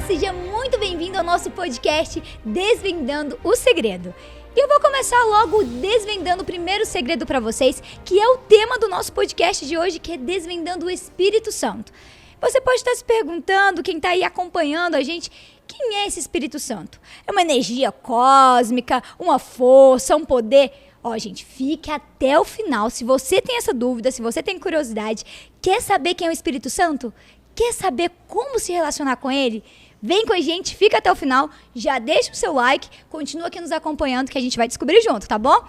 seja muito bem-vindo ao nosso podcast Desvendando o Segredo. E eu vou começar logo desvendando o primeiro segredo para vocês, que é o tema do nosso podcast de hoje, que é Desvendando o Espírito Santo. Você pode estar se perguntando, quem está aí acompanhando a gente, quem é esse Espírito Santo? É uma energia cósmica, uma força, um poder? Ó, gente, fique até o final. Se você tem essa dúvida, se você tem curiosidade, quer saber quem é o Espírito Santo? Quer saber como se relacionar com ele? Vem com a gente, fica até o final, já deixa o seu like, continua aqui nos acompanhando que a gente vai descobrir junto, tá bom?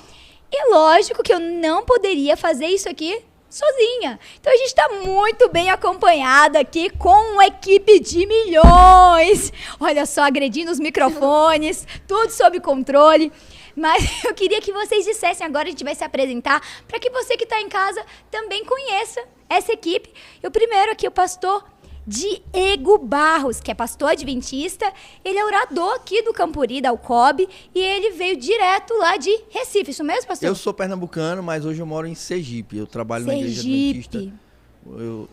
E lógico que eu não poderia fazer isso aqui sozinha. Então a gente está muito bem acompanhada aqui com uma equipe de milhões. Olha só, agredindo os microfones, tudo sob controle. Mas eu queria que vocês dissessem agora, a gente vai se apresentar, para que você que está em casa também conheça essa equipe. E o primeiro aqui, o pastor Diego Barros, que é pastor adventista, ele é orador aqui do Campuri, da UCOB, e ele veio direto lá de Recife, isso mesmo, pastor? Eu sou pernambucano, mas hoje eu moro em Sergipe, eu trabalho na igreja adventista, eu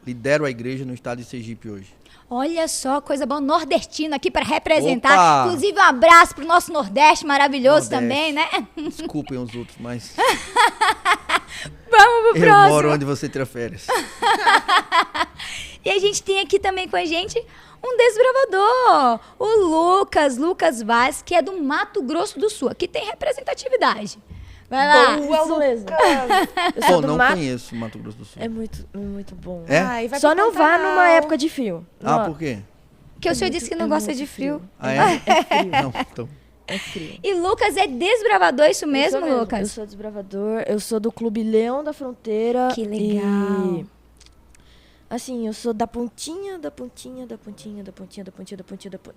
lidero a igreja no estado de Sergipe hoje. Olha só, coisa boa, nordestino aqui para representar. Opa! Inclusive um abraço pro nosso Nordeste maravilhoso também, né? Desculpem os outros, mas Vamos pro próximo. eu moro onde você tira férias. E a gente tem aqui também com a gente um desbravador, o Lucas Vaz, que é do Mato Grosso do Sul. Aqui tem representatividade. Vai lá. Isso mesmo. Eu Pô, sou do não Mato. conheço Mato Grosso do Sul. É muito bom. É? Ai, vai Só pro não vá Pantanal. numa época de frio. Ah, Não, por quê? Que o senhor disse que não gosta de muito frio. Ah, é? É frio. Não, então. É frio. E Lucas é desbravador, isso mesmo, Eu Lucas? sou desbravador, eu sou do Clube Leão da Fronteira. Que legal. E, assim, eu sou da pontinha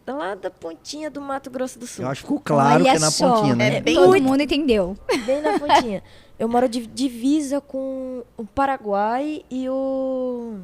lá da pontinha do Mato Grosso do Sul. Eu acho que ficou claro Olha que é na só, pontinha, né? é bem- Todo mundo entendeu. Bem na pontinha. Eu moro de divisa com o Paraguai e o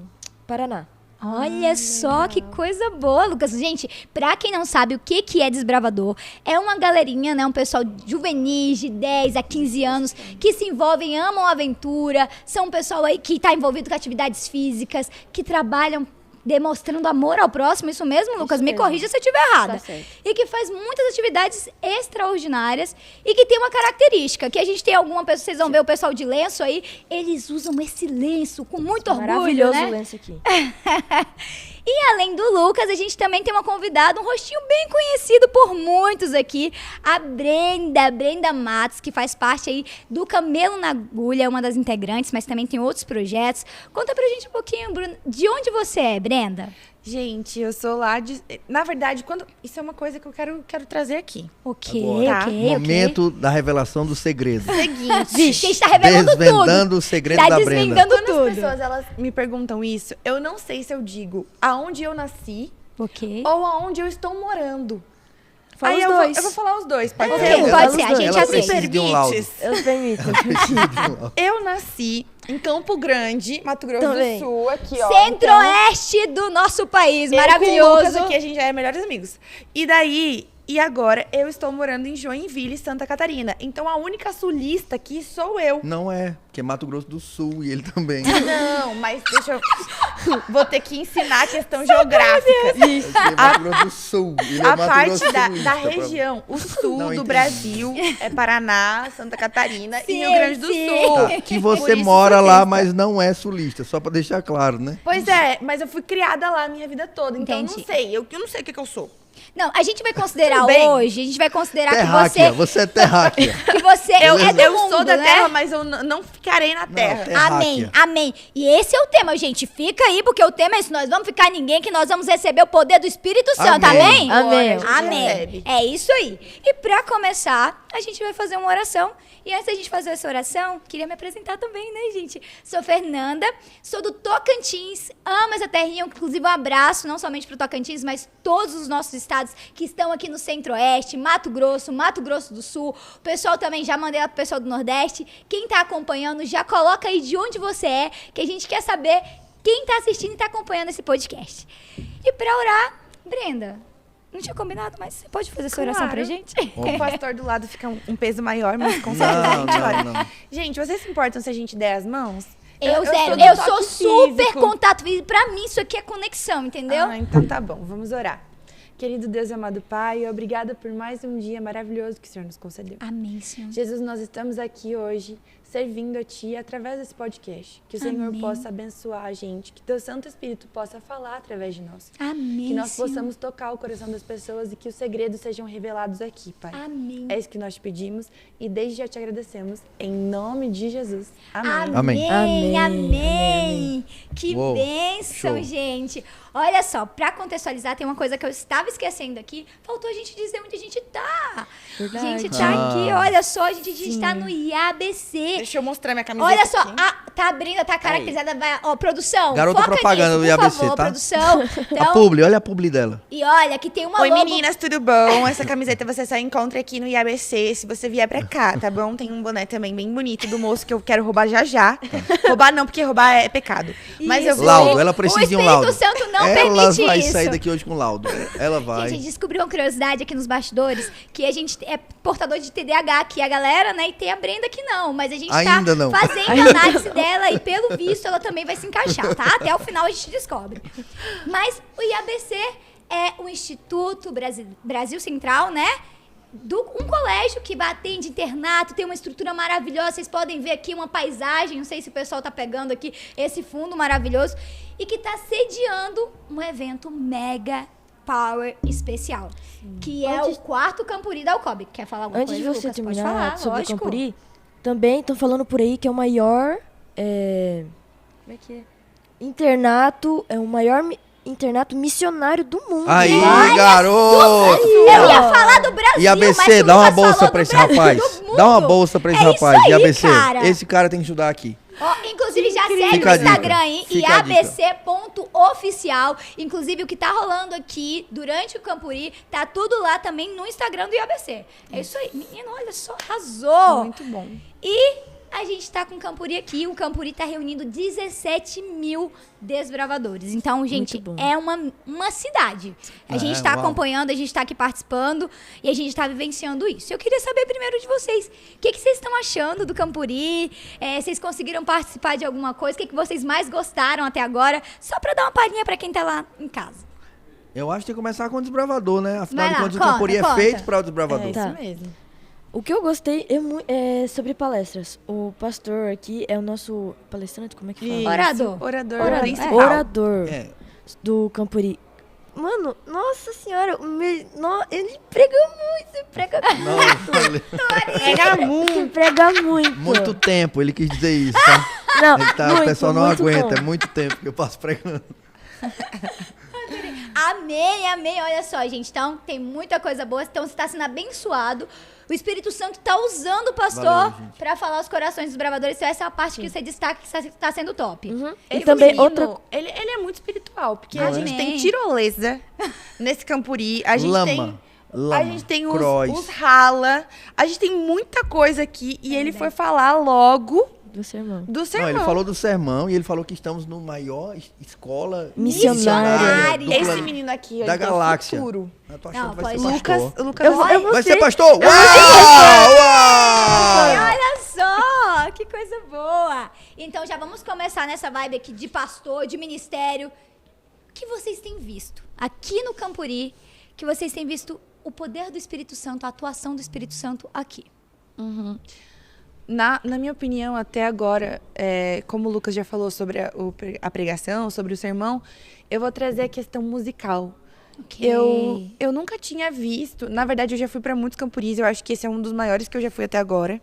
Paraná. Olha só que coisa boa, Lucas. Gente, pra quem não sabe o que é desbravador, é uma galerinha, né? Um pessoal juvenis de 10 a 15 anos que se envolvem, amam a aventura. São um pessoal aí que tá envolvido com atividades físicas, que trabalham demonstrando amor ao próximo. Isso mesmo, Lucas? Me mesmo. corrija se eu estiver errada. Tá certo. E que faz muitas atividades extraordinárias e que tem uma característica, que a gente tem alguma pessoa, vocês vão ver o pessoal de lenço aí, eles usam esse lenço com muito orgulho, Maravilhoso né? o lenço aqui. E além do Lucas, a gente também tem uma convidada, um rostinho bem conhecido por muitos aqui, a Brenda Matos, que faz parte aí do Camelo na Agulha, é uma das integrantes, mas também tem outros projetos. Conta pra gente um pouquinho, Bruno, de onde você é, Brenda? Gente, eu sou lá de... Na verdade, isso é uma coisa que eu quero trazer aqui. Ok, Tá. Momento da revelação do segredo. Seguinte. Vixe, a gente tá revelando Desvendando tudo. o segredo Tá da Brenda. desvendando Quando tudo. as pessoas elas me perguntam isso, eu não sei se eu digo aonde eu nasci Ok. ou aonde eu estou morando. Fala Aí os eu dois. vou falar os dois. Pode Ok, ser? pode ser, a gente Ela aceita. precisa de um laudo. Eu permito. Eu nasci em Campo Grande, Mato Grosso Também. do Sul, aqui, ó. Centro-oeste do nosso país, Eu com o maravilhoso. Lucas aqui, a gente já é melhores amigos. E agora eu estou morando em Joinville, Santa Catarina. Então a única sulista aqui sou eu. Não é, porque é Mato Grosso do Sul e ele também. Não, mas deixa eu... Vou ter que ensinar a questão geográfica. Ele é Mato Grosso do Sul. Ele é A Mato parte Grosso da sulista, pra- região, o sul Não, do entendi. Brasil é Paraná, Santa Catarina Sim, e Rio Grande do sim. Sul. Tá, que Por você isso mora sulista. lá, mas não é sulista, só pra deixar claro, né? Pois é, mas eu fui criada lá a minha vida toda, então eu Entendi. não sei. Eu não sei o que eu sou. Não, a gente vai considerar Tudo bem. hoje, a gente vai considerar Terráquea, você é terráquea. que você Eu é do mundo, sou da né? terra, mas eu não ficarei na terra. terráquea. Amém, amém. E esse é o tema, gente. Fica aí, porque o tema é isso. Nós vamos ficar ninguém, que nós vamos receber o poder do Espírito Santo, Amém. amém? Amém. A gente Amém. recebe. É isso aí. E pra começar, a gente vai fazer uma oração. E antes da gente fazer essa oração, queria me apresentar também, né, gente? Sou Fernanda, sou do Tocantins, amo essa terrinha, inclusive um abraço, não somente pro Tocantins, mas todos os nossos estados que estão aqui no Centro-Oeste, Mato Grosso do Sul. O pessoal também, já mandei lá pro pessoal do Nordeste. Quem tá acompanhando, já coloca aí de onde você é, que a gente quer saber quem tá assistindo e tá acompanhando esse podcast. E pra orar, Brenda, não tinha combinado, mas você pode fazer essa oração Claro. pra gente? Com o pastor do lado fica um peso maior, mas com certeza a gente ora. Não. Gente, vocês se importam se a gente der as mãos? Eu zero. do Eu sou toque super físico. contato físico. Pra mim, isso aqui é conexão, entendeu? Ah, então tá bom, vamos orar. Querido Deus e amado Pai, obrigada por mais um dia maravilhoso que o Senhor nos concedeu. Amém, Senhor. Jesus, nós estamos aqui hoje servindo a Ti através desse podcast. Que o Senhor Amém. possa abençoar a gente, que Teu Santo Espírito possa falar através de nós. Amém, Que nós Senhor. possamos tocar o coração das pessoas e que os segredos sejam revelados aqui, Pai. Amém. É isso que nós te pedimos e desde já te agradecemos. Em nome de Jesus. Amém. Amém. Amém. Amém. Que Uou, bênção, show. gente. Olha só, pra contextualizar, tem uma coisa que eu estava esquecendo aqui. Faltou a gente dizer onde a gente tá. Verdade. A gente tá aqui, olha só, a gente tá no IABC. Deixa eu mostrar minha camiseta. Olha só, aqui. tá abrindo, tá caracterizada. Ó, produção. Garota foca propaganda nisso, do por IABC, favor, tá? produção. A Então, publi, olha a publi dela. e olha, que tem uma Oi, logo. meninas, tudo bom? Essa camiseta você só encontra aqui no IABC, se você vier pra cá, tá bom? Tem um boné também bem bonito do moço que eu quero roubar já já. Roubar não, porque roubar é pecado. Mas eu Isso. vou... Laudo, ela precisa de um laudo. O Espírito Santo não Ela permite vai isso. sair daqui hoje com laudo. Ela vai. Gente, a gente descobriu uma curiosidade aqui nos bastidores, que a gente é portador de TDAH aqui, a galera, né? E tem a Brenda que não, mas a gente Ainda tá não. fazendo a análise dela e pelo visto ela também vai se encaixar, tá? Até o final a gente descobre. Mas o IABC é o Instituto Brasil Central, né? Um colégio que atende internato, tem uma estrutura maravilhosa. Vocês podem ver aqui uma paisagem, não sei se o pessoal tá pegando aqui esse fundo maravilhoso, e que tá sediando um evento mega power especial, que é o quarto Campuri da Alcobe. Quer falar alguma Antes de coisa, você Lucas? Pode terminar falar, sobre lógico. o Campuri, também estão falando por aí que é o maior como é que é? Internato, é o maior internato missionário do mundo. Aí, Olha, garoto! Eu ia falar do Brasil, mas IABC, o dá uma Lucas bolsa falou pra do esse Brasil, rapaz. do mundo. Dá uma bolsa pra esse É isso rapaz. aí, IABC, cara. esse cara tem que estudar aqui. Ó, inclusive, já segue Fica no a dica. Instagram aí, Fica a dica. iabc.oficial. Inclusive, o que tá rolando aqui durante o Campuri, tá tudo lá também no Instagram do IABC. É isso aí. Menino, olha só, arrasou. Muito bom. E a gente tá com o Campuri aqui. O Campuri tá reunindo 17 mil desbravadores. Então, gente, bom. é uma cidade. A gente tá uau. acompanhando, a gente tá aqui participando e a gente tá vivenciando isso. Eu queria saber primeiro de vocês, o que vocês estão achando do Campuri? Vocês conseguiram participar de alguma coisa? O que vocês mais gostaram até agora? Só pra dar uma palhinha pra quem tá lá em casa. Eu acho que tem que começar com o desbravador, né? Afinal Vai de lá, contas, o conta, Campuri é conta. feito para o É desbravador. isso Tá. mesmo. O que eu gostei é sobre palestras. O pastor aqui é o nosso palestrante, como é que fala? Isso. Orador. Orador principal. Orador É. do Campuri. Mano, nossa senhora, ele prega muito, prega Não, Pega muito. ele prega muito. muito tempo ele quis dizer isso, tá? Não, Ele tá, muito, o pessoal não muito aguenta, bom. é muito tempo que eu passo pregando. Amém, amém. Olha só, gente. Então, tem muita coisa boa. Então, você está sendo abençoado. O Espírito Santo está usando o pastor Valeu, gente. para falar os corações dos bravadores. Então, essa é a parte que você destaca que está sendo top. E também menino, outra... Ele é muito espiritual, porque Não a é? gente Amém. tem tirolesa nesse Campuri, a gente Lama. a gente tem cross. os rala, a gente tem muita coisa aqui e ele foi falar logo do sermão. do Não, sermão. ele falou do sermão e ele falou que estamos no maior escola Missionária. do Esse plano- menino aqui, da ele tem galáxia. futuro. Eu tô Não, achando que vai pode- ser Lucas, pastor. o Lucas Eu Vai gostei. ser pastor? Uau! Uau! Olha só, que coisa boa. Então, já vamos começar nessa vibe aqui de pastor, de ministério. O que vocês têm visto aqui no Campuri? Que vocês têm visto o poder do Espírito Santo, a atuação do Espírito Santo aqui? Na minha opinião, até agora, como o Lucas já falou sobre a pregação, sobre o sermão, eu vou trazer a questão musical. Ok. Eu nunca tinha visto, na verdade eu já fui para muitos campuris, eu acho que esse é um dos maiores que eu já fui até agora.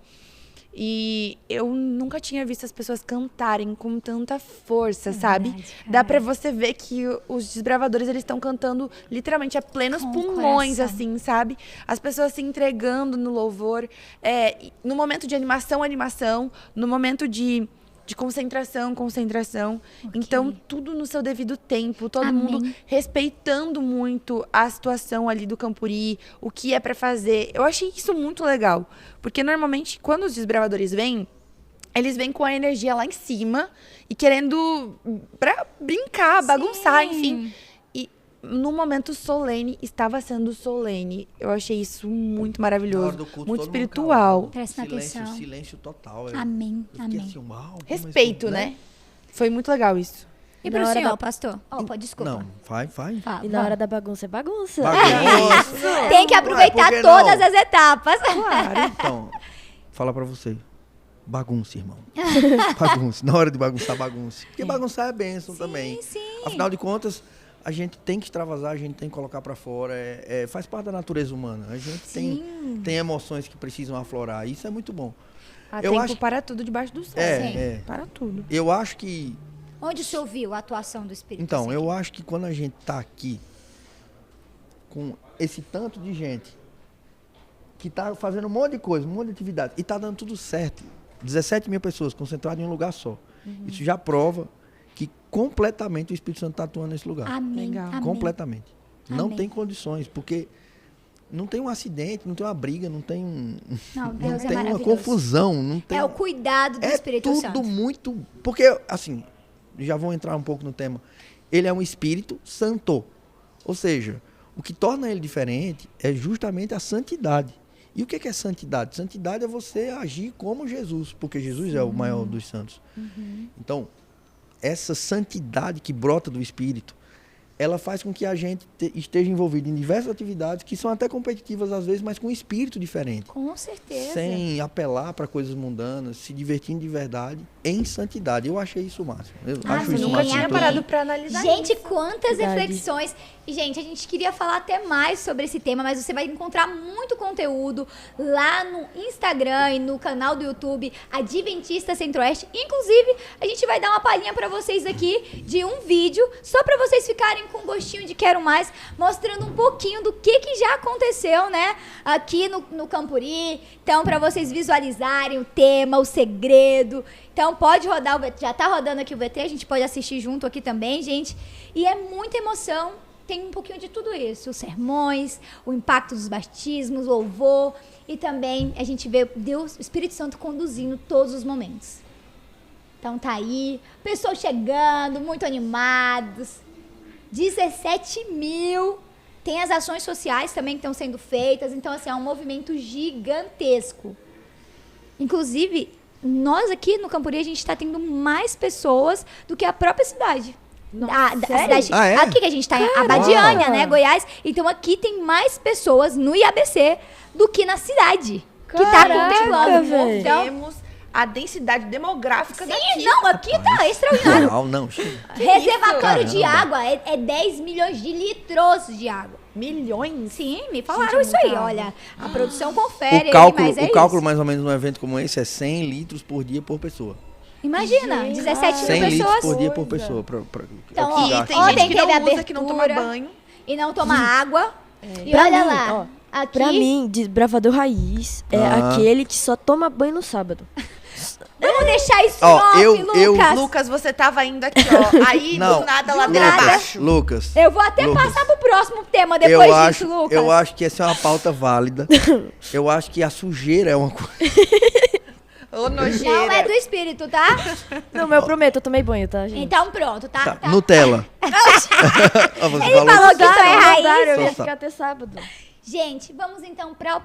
E eu nunca tinha visto as pessoas cantarem com tanta força, sabe? verdade, Dá pra você ver que os desbravadores, eles estão cantando literalmente a plenos Com o pulmões, coração. assim, sabe? As pessoas se entregando no louvor. No momento de animação, no momento de concentração. Então, tudo no seu devido tempo. Todo Amém. mundo respeitando muito a situação ali do Campuri, o que é pra fazer. Eu achei isso muito legal. Porque, normalmente, quando os desbravadores vêm, eles vêm com a energia lá em cima e querendo pra brincar, bagunçar, Sim. enfim. E no momento solene, estava sendo solene. Eu achei isso muito Na hora maravilhoso, do culto, muito todo mundo calado. espiritual. Presta silêncio, atenção. Silêncio total. Amém, Eu fiquei amém. assim, uau, como Respeito, isso, né? Foi muito legal isso. E Na pro hora senhor, da- pastor? Oh, pô, desculpa. Não, vai. Fala, E na vamos. hora da bagunça é bagunça. Bagunça. Tem que aproveitar por que todas não? as etapas. Claro. Então, fala pra você. Bagunça, irmão. Bagunça. Na hora de bagunçar, bagunça. Porque bagunçar é bênção também. Sim. Afinal de contas, a gente tem que extravasar, a gente tem que colocar pra fora. Faz parte da natureza humana. A gente tem emoções que precisam aflorar. Isso é muito bom. Há Eu tempo acho- para tudo debaixo do céu. É. Para tudo. Eu acho que... Onde o senhor viu a atuação do Espírito Então, Santo? eu acho que quando a gente tá aqui com esse tanto de gente que tá fazendo um monte de coisa, um monte de atividade, e tá dando tudo certo, 17 mil pessoas concentradas em um lugar só. Isso já prova que completamente o Espírito Santo está atuando nesse lugar. Amém. Legal. Amém. Completamente. Não Amém. tem condições, porque não tem um acidente, não tem uma briga, não tem, Não, não Deus é tem uma maravilhoso. confusão, não tem... É o cuidado do Espírito tudo Santo. muito... Porque, assim, já vou entrar um pouco no tema. Ele é um Espírito Santo. Ou seja, o que torna ele diferente é justamente a santidade. E o que é santidade? Santidade é você agir como Jesus, porque Jesus é o maior dos santos. Então, essa santidade que brota do Espírito, ela faz com que a gente esteja envolvido em diversas atividades que são até competitivas às vezes, mas com um espírito diferente. Com certeza. Sem apelar para coisas mundanas, se divertindo de verdade, em santidade. Eu achei isso o máximo. Eu acho Amém, isso o Nunca máximo. tinha amém. parado pra analisar Gente, isso. quantas Verdade. reflexões. E, gente, a gente queria falar até mais sobre esse tema, mas você vai encontrar muito conteúdo lá no Instagram e no canal do YouTube Adventista Centro-Oeste. Inclusive, a gente vai dar uma palhinha pra vocês aqui de um vídeo, só pra vocês ficarem com gostinho de quero mais, mostrando um pouquinho do que já aconteceu, né, aqui no Campuri. Então, pra vocês visualizarem o tema, o segredo. Então, pode rodar o VT, já tá rodando aqui o VT, a gente pode assistir junto aqui também, gente. E é muita emoção, tem um pouquinho de tudo isso. Os sermões, o impacto dos batismos, o louvor. E também a gente vê Deus, o Espírito Santo conduzindo todos os momentos. Então tá aí, pessoas chegando, muito animados. 17 mil. Tem as ações sociais também que estão sendo feitas. Então, assim, é um movimento gigantesco. Inclusive, nós aqui no Campuri, a gente está tendo mais pessoas do que a própria cidade. A cidade Ah, é? aqui que a gente está em Abadiânia, né, Goiás. Então aqui tem mais pessoas no IABC do que na cidade que tá Caraca, contemplando. velho. Então, Temos a densidade demográfica sim, daqui. não, aqui tá extraordinário. Não, chega. Reservatório de Caramba. água é 10 milhões de litros de água. Milhões? Sim, me falaram Gente, isso aí. muita água. Olha, a produção confere O cálculo, aí, mas é o cálculo isso. mais ou menos num evento como esse é 100 litros por dia por pessoa. Imagina, Gente, 17 100 mil litros pessoas. por dia por Coisa. pessoa. Então, é o que ó, E gasta. tem Ontem gente que não teve usa, que não toma abertura. banho. E não toma água. E Pra olha mim, lá, ó, aqui... Pra mim, desbravador raiz é Ah. aquele que só toma banho no sábado. Vamos deixar isso Ó, off, eu- Lucas. Lucas, você tava indo aqui, ó. Aí, Não, do nada, do ladeira nada. abaixo. Lucas. Eu vou até Lucas. passar pro próximo tema depois disso, Lucas. Eu acho que essa é uma pauta válida. Eu acho que a sujeira é uma coisa. Ô, nojeira. Não é do espírito, tá? Não, mas eu prometo, eu tomei banho, tá, gente? Então pronto, tá? Tá, Tá. Nutella. Ó, você Ele falou falou que- que isso é raiz. Mandaram, eu ia Só ficar até sábado. Gente, vamos então para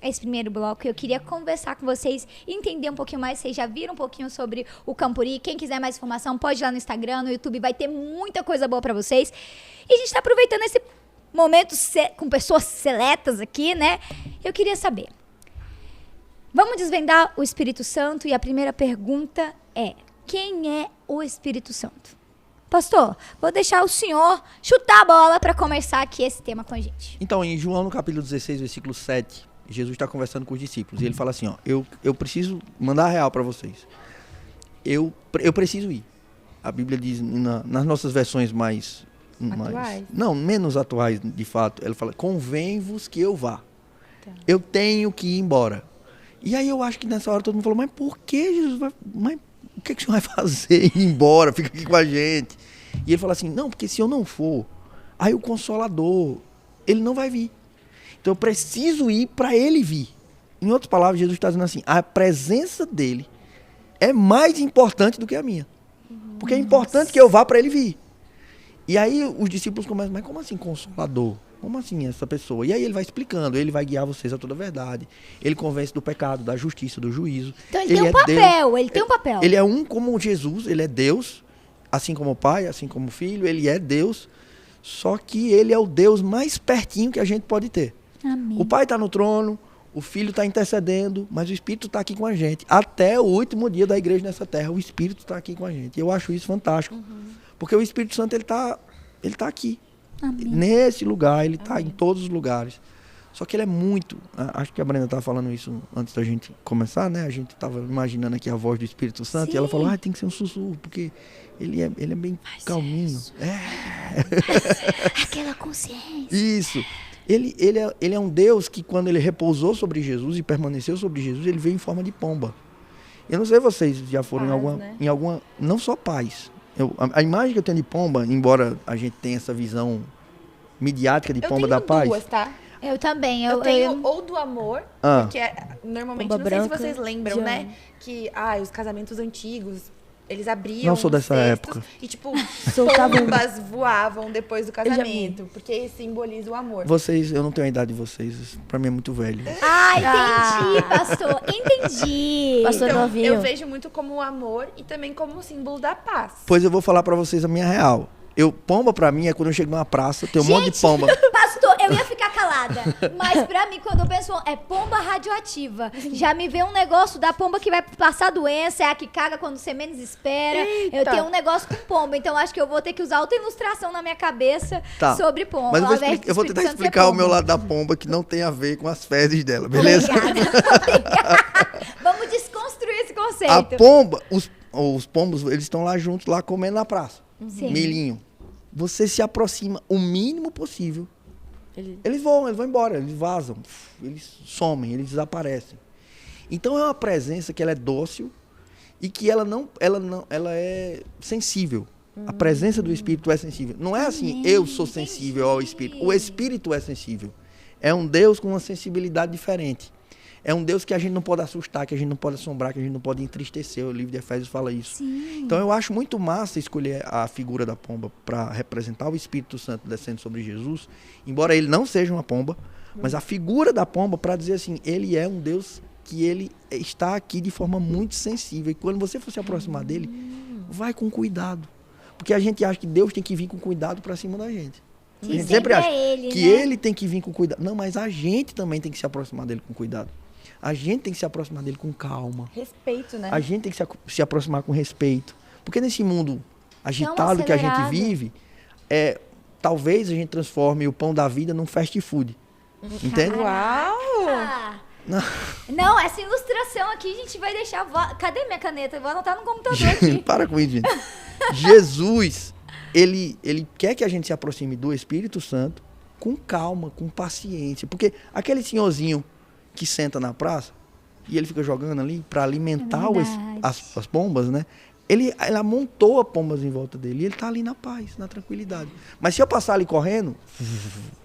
esse primeiro bloco. Eu queria conversar com vocês, entender um pouquinho mais. Vocês já viram um pouquinho sobre o Campuri. Quem quiser mais informação, pode ir lá no Instagram, no YouTube. Vai ter muita coisa boa para vocês. E a gente tá aproveitando esse momento com pessoas seletas aqui, né? Eu queria saber. Vamos desvendar o Espírito Santo e a primeira pergunta é: quem é o Espírito Santo? Pastor, vou deixar o senhor chutar a bola para começar aqui esse tema com a gente. Então, em João, no capítulo 16, versículo 7, Jesus está conversando com os discípulos. E ele fala assim, ó, eu preciso mandar a real para vocês. Eu preciso ir. A Bíblia diz, nas nossas versões mais... Atuais? Não, menos atuais, de fato. Ela fala, convém-vos que eu vá. Eu tenho que ir embora. E aí eu acho que nessa hora todo mundo falou, mas por que Jesus vai... Mas o que o senhor vai fazer? Ir embora, fica aqui com a gente. E ele fala assim, não, porque se eu não for, aí o Consolador, ele não vai vir. Então eu preciso ir para ele vir. Em outras palavras, Jesus está dizendo assim, a presença dele é mais importante do que a minha. Porque é importante que eu vá para ele vir. E aí os discípulos começam, mas como assim Consolador? Como assim essa pessoa? E aí ele vai explicando, ele vai guiar vocês a toda a verdade. Ele convence do pecado, da justiça, do juízo. Então ele tem um papel, ele tem um papel. Ele é um como Jesus, ele é Deus, assim como o Pai, assim como o Filho, ele é Deus, só que ele é o Deus mais pertinho que a gente pode ter. Amém. O Pai está no trono, o Filho está intercedendo, mas o Espírito está aqui com a gente. Até o último dia da igreja nessa terra, o Espírito está aqui com a gente. E eu acho isso fantástico. Porque o Espírito Santo, ele tá aqui. Amém. Nesse lugar, ele está em todos os lugares. Só que ele é muito... Acho que a Brenda estava falando isso antes da gente começar, né? A gente estava imaginando aqui a voz do Espírito Santo. Sim. E ela falou, tem que ser um sussurro, porque ele é bem calminho. Aquela consciência. Isso. Ele é um Deus que, quando ele repousou sobre Jesus e permaneceu sobre Jesus, ele veio em forma de pomba. Eu não sei se vocês já foram em alguma... Não só paz. A imagem que eu tenho de pomba, embora a gente tenha essa visão midiática de pomba da paz... Eu tenho duas, tá? Eu também. Eu tenho ou do amor, porque normalmente, Pomba não sei se branca, vocês lembram, de né? Que os casamentos antigos, eles abriam Não sou dessa cestos época. e, tipo, Soltavam. pombas voavam depois do já vi. casamento, porque simboliza o amor. Vocês, eu não tenho a idade de vocês, isso pra mim é muito velho. Entendi, pastor. Entendi. Pastor Então, novinho. eu vejo muito como o amor e também como o símbolo da paz. Pois eu vou falar pra vocês a minha real. Pomba pra mim é quando eu chego numa praça, tem um monte de pomba. Pastor, eu ia ficar calada. Mas pra mim, quando eu penso, é pomba radioativa. Já me vê um negócio da pomba que vai passar doença, é a que caga quando você menos espera. Eita. Eu tenho um negócio com pomba, então acho que eu vou ter que usar outra ilustração na minha cabeça Tá. sobre pomba. Mas ao invés do eu vou tentar Espírito Santo ser explicar o meu pomba. lado da pomba que não tem a ver com as fezes dela, beleza? Obrigada. Vamos desconstruir esse A conceito. pomba, os pombos, eles estão lá juntos, lá comendo na praça. Sim. Milhinho. Você se aproxima o mínimo possível. Eles vão embora, eles vazam, eles somem, eles desaparecem. Então é uma presença que ela é dócil e que ela é sensível. A presença do Espírito é sensível. Não é assim, eu sou sensível ao Espírito. O Espírito é sensível. É um Deus com uma sensibilidade diferente. É um Deus que a gente não pode assustar, que a gente não pode assombrar, que a gente não pode entristecer. O livro de Efésios fala isso. Sim. Então eu acho muito massa escolher a figura da pomba para representar o Espírito Santo descendo sobre Jesus, embora ele não seja uma pomba, mas a figura da pomba para dizer assim, ele é um Deus que ele está aqui de forma muito sensível. E quando você for se aproximar dele, vai com cuidado. Porque a gente acha que Deus tem que vir com cuidado para cima da gente. A Que gente sempre acha ele, que né? ele tem que vir com cuidado. Não, mas a gente também tem que se aproximar dele com cuidado. A gente tem que se aproximar dele com calma. Respeito, né? A gente tem que se aproximar com respeito. Porque nesse mundo agitado que a gente acelerado. vive, talvez a gente transforme o pão da vida num fast food. Entende? Uau! Ah. Não, essa ilustração aqui a gente vai deixar... Cadê minha caneta? Eu vou anotar no computador aqui. Para com isso, gente. Jesus, ele quer que a gente se aproxime do Espírito Santo com calma, com paciência. Porque aquele senhorzinho que senta na praça e ele fica jogando ali para alimentar as pombas, né? Ele amontoa pombas em volta dele e ele tá ali na paz, na tranquilidade. Mas se eu passar ali correndo,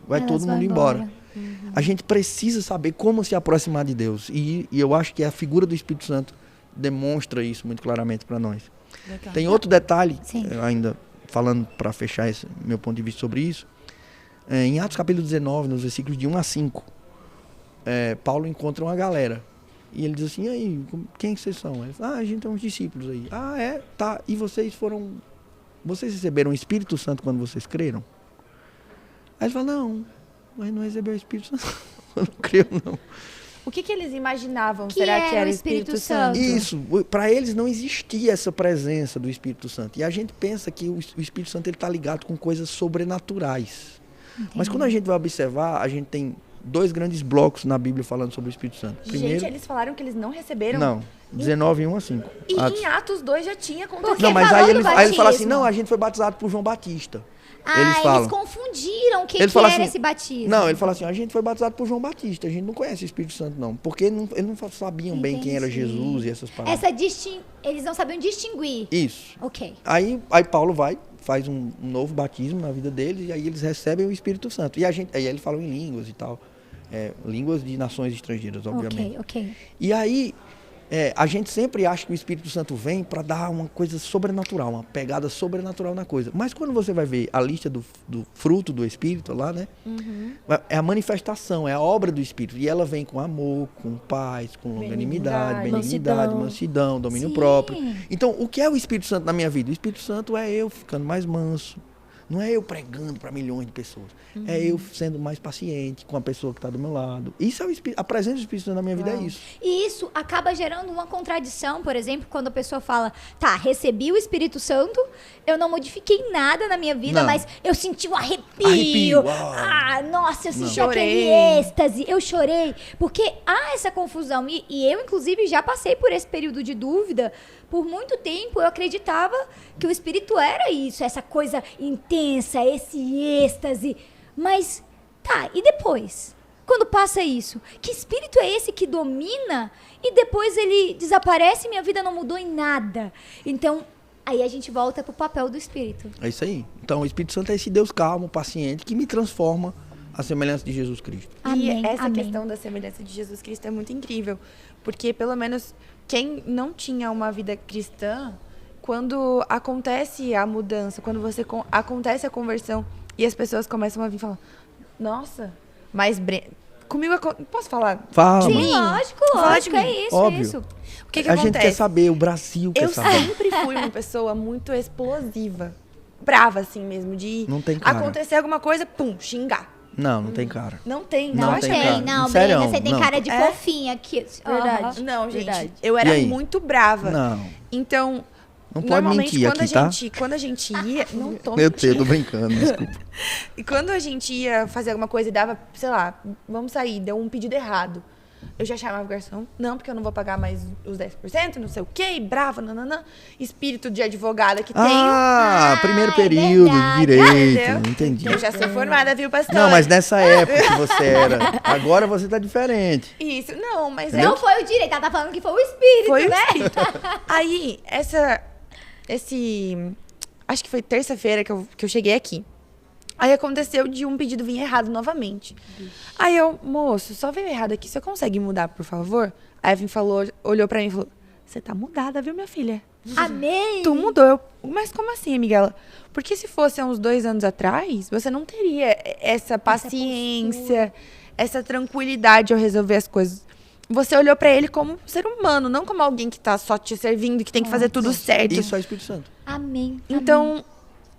vai Elas todo vão mundo embora. embora. A gente precisa saber como se aproximar de Deus. E eu acho que a figura do Espírito Santo demonstra isso muito claramente para nós. Legal. Tem outro detalhe, Sim. ainda falando para fechar esse meu ponto de vista sobre isso. Em Atos capítulo 19, nos versículos de 1 a 5, Paulo encontra uma galera. E ele diz assim, e aí, quem vocês são? Ele fala, a gente é uns discípulos aí. Ah, tá. E vocês receberam o Espírito Santo quando vocês creram? Aí ele fala, não, mas não recebeu o Espírito Santo. Eu não creio, não. O que eles imaginavam? Que Será que era era o o Espírito Espírito Santo? Isso, para eles não existia essa presença do Espírito Santo. E a gente pensa que o Espírito Santo está ligado com coisas sobrenaturais. Mas quando a gente vai observar, a gente tem 2 grandes blocos na Bíblia falando sobre o Espírito Santo. Primeiro, Gente, eles falaram que eles não receberam? não, 19, 1 a 5. E Atos. em Atos 2 já tinha acontecido. Porque Não, mas falou aí do ele fala assim, batismo. não, a gente foi batizado por João Batista. Eles falam. confundiram o que, Ele que fala era assim, esse batismo. Não, ele fala assim, a gente foi batizado por João Batista, a gente não conhece o Espírito Santo não, porque eles não sabiam bem quem era Entendi. Jesus e essas palavras. Eles não sabiam distinguir. Isso. Ok. Aí Paulo faz um novo batismo na vida deles, e aí eles recebem o Espírito Santo. E aí eles falam em línguas e tal, línguas de nações estrangeiras, obviamente. Ok. E aí, A gente sempre acha que o Espírito Santo vem para dar uma coisa sobrenatural, uma pegada sobrenatural na coisa. Mas quando você vai ver a lista do fruto do Espírito lá, né? É a manifestação, é a obra do Espírito. E ela vem com amor, com paz, com longanimidade, benignidade, mansidão, domínio próprio. Então, o que é o Espírito Santo na minha vida? O Espírito Santo é eu ficando mais manso. Não é eu pregando para milhões de pessoas. É eu sendo mais paciente com a pessoa que está do meu lado. Isso é a presença do Espírito Santo na minha vida, é isso. E isso acaba gerando uma contradição, por exemplo, quando a pessoa fala, tá, recebi o Espírito Santo, eu não modifiquei nada na minha vida, mas eu senti um arrepio. Nossa, eu senti aquele êxtase, eu chorei. Porque há essa confusão. E eu, inclusive, já passei por esse período de dúvida. Por muito tempo eu acreditava que o Espírito era isso, essa coisa intensa, esse êxtase. Mas, tá, e depois? Quando passa isso? Que espírito é esse que domina e depois ele desaparece e minha vida não mudou em nada? Então, aí a gente volta pro papel do Espírito. É isso aí. Então, o Espírito Santo é esse Deus calmo, paciente, que me transforma à semelhança de Jesus Cristo. Amém, e essa amém. questão da semelhança de Jesus Cristo é muito incrível. Porque, pelo menos, quem não tinha uma vida cristã, quando acontece a mudança, quando acontece a conversão e as pessoas começam a vir e falar, nossa, mas comigo posso falar? Fala. Sim, mãe. lógico, é isso, Óbvio. é isso. O que A acontece? gente quer saber, o Brasil quer Eu saber. sempre fui uma pessoa muito explosiva. Brava, assim mesmo, de Não tem cara. acontecer alguma coisa, pum, xingar. Não tem cara. Não tem, Não não tem tem. cara. Não, Sério, Brenda, você tem não. cara de É? fofinha aqui. Verdade. Não, gente, Verdade. eu E era aí? muito brava. Não. Então, Não pode normalmente mentir quando aqui, quando a gente ia, não tô Meu Deus, tô mentindo. brincando, desculpa. E quando a gente ia fazer alguma coisa e dava, sei lá, vamos sair, deu um pedido errado. Eu já chamava o garçom, não, porque eu não vou pagar mais os 10%, não sei o quê, e brava, nananã. Espírito de advogada que tenho. Primeiro é período de verdade. direito, Entendeu? entendi. Eu já sou formada, viu, pastor? Não, mas nessa época que você era, agora você tá diferente. Isso, não, mas Não foi o direito, ela tá falando que foi o Espírito, foi o né? espírito. Aí, acho que foi terça-feira que eu cheguei aqui. Aí aconteceu de um pedido vir errado novamente. Aí eu, moço, só veio errado aqui, você consegue mudar, por favor? Aí a Evelyn olhou pra mim e falou, você tá mudada, viu, minha filha? Amém. Tu mudou. Mas como assim, Miguela? Porque se fosse há uns 2 anos atrás, você não teria essa paciência, essa tranquilidade ao resolver as coisas. Você olhou pra ele como um ser humano, não como alguém que tá só te servindo, que tem que fazer tudo certo. Isso é o Espírito Santo. Amém. Então,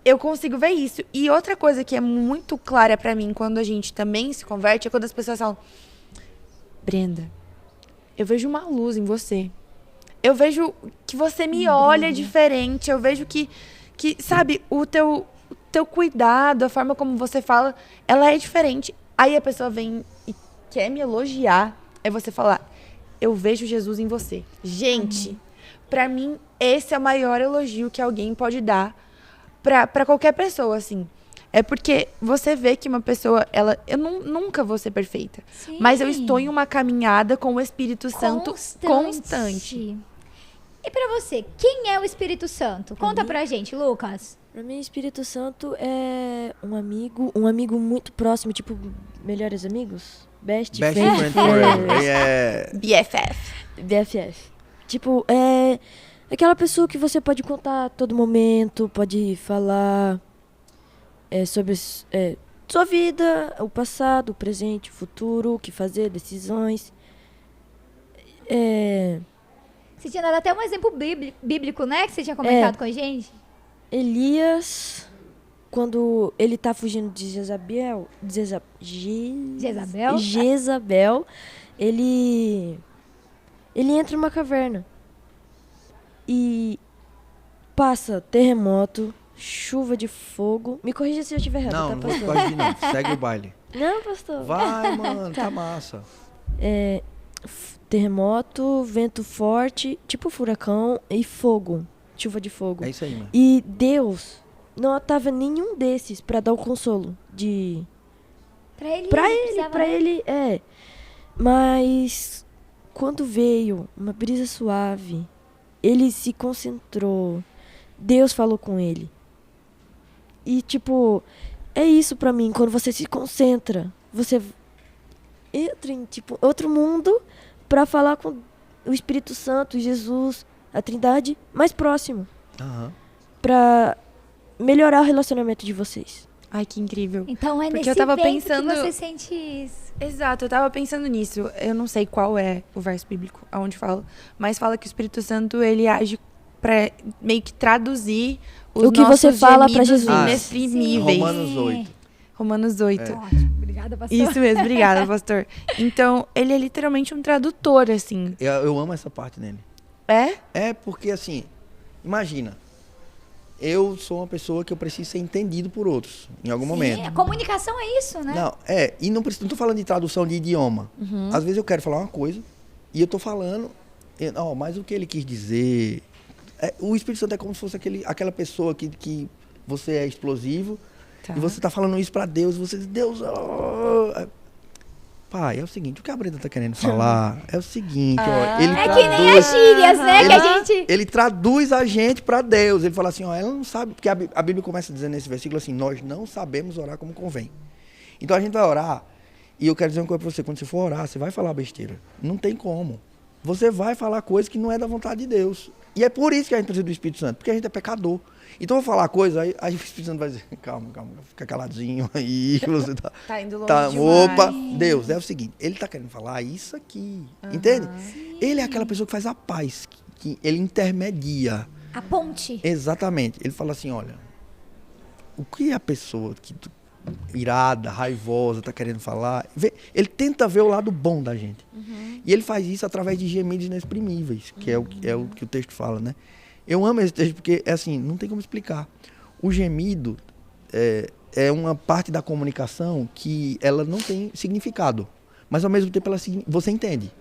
eu consigo ver isso. E outra coisa que é muito clara pra mim quando a gente também se converte é quando as pessoas falam: Brenda, eu vejo uma luz em você. Eu vejo que você me olha diferente. Eu vejo que sabe, o teu cuidado, a forma como você fala, ela é diferente. Aí a pessoa vem e quer me elogiar. É você falar: eu vejo Jesus em você. Gente, pra mim, esse é o maior elogio que alguém pode dar pra qualquer pessoa, assim. É porque você vê que uma pessoa, eu nunca vou ser perfeita. Sim. Mas eu estou em uma caminhada com o Espírito Santo constante. E pra você, quem é o Espírito Santo? Conta pra gente, Lucas. Pra mim, Espírito Santo é um amigo muito próximo, tipo, melhores amigos? Best Best friend friend forever. Yeah. BFF. BFF. Tipo, é aquela pessoa que você pode contar a todo momento, pode falar sobre sua vida, o passado, o presente, o futuro, o que fazer, decisões. Você tinha dado até um exemplo bíblico, né? Que você tinha comentado com a gente. Elias, quando ele tá fugindo de Jezabel, ele entra numa caverna e passa terremoto, chuva de fogo. Me corrija se eu estiver errado, Não, tá, não vou pastor? corrigir não. Segue o baile. Não, pastor. Vai, mano, tá massa. Terremoto, vento forte, tipo furacão e fogo, chuva de fogo. É isso aí, mano. E Deus não tava nenhum desses pra dar o consolo de Pra ele, Mas quando veio uma brisa suave, ele se concentrou. Deus falou com ele. E tipo, é isso pra mim, quando você se concentra, você entra em tipo outro mundo pra falar com o Espírito Santo, Jesus, a Trindade mais próximo. Aham. Pra melhorar o relacionamento de vocês. Ai, que incrível. Então é Porque nesse eu tava vento pensando- que você sente isso. Exato, eu tava pensando nisso. Eu não sei qual é o verso bíblico, aonde fala, mas fala que o Espírito Santo, ele age pra meio que traduzir os O que você nossos fala pra gemidos Jesus. inexprimíveis. Romanos 8. Romanos 8. Ótimo. Obrigada, pastor. Isso mesmo, obrigada, pastor. Então, ele é literalmente um tradutor, assim. Eu amo essa parte nele. É? É porque, assim, imagina, eu sou uma pessoa que eu preciso ser entendido por outros, em algum Sim, momento. a comunicação é isso, né? Não, e não tô falando de tradução de idioma. Às vezes eu quero falar uma coisa e eu tô falando, mas o que ele quis dizer... o Espírito Santo é como se fosse aquela pessoa que você é explosivo Tá. e você tá falando isso pra Deus, você diz, Deus... Pai, é o seguinte, o que a Brenda tá querendo falar é o seguinte, ó, ele É que nem as gírias, né? ele- Que a gente... ele traduz a gente para Deus. Ele fala assim, ó, ela não sabe, porque a Bíblia começa dizendo nesse versículo assim, nós não sabemos orar como convém. Então a gente vai orar, e eu quero dizer uma coisa para você, quando você for orar, você vai falar besteira. Não tem como. Você vai falar coisa que não é da vontade de Deus. E é por isso que a gente precisa do Espírito Santo, porque a gente é pecador. Então eu vou falar coisa, aí o Espírito Santo vai dizer, calma, fica caladinho aí, que você tá... Tá indo longe Tá, demais. opa, Deus, é o seguinte, ele tá querendo falar isso aqui, entende? Ele é aquela pessoa que faz a paz, que ele intermedia. A ponte. Exatamente. Ele fala assim, olha, o que a pessoa irada, raivosa, tá querendo falar, ele tenta ver o lado bom da gente. E ele faz isso através de gemidos inexprimíveis, que é o que o texto fala, né? Eu amo esse texto porque, é assim, não tem como explicar. O gemido é uma parte da comunicação que ela não tem significado, mas ao mesmo tempo você entende.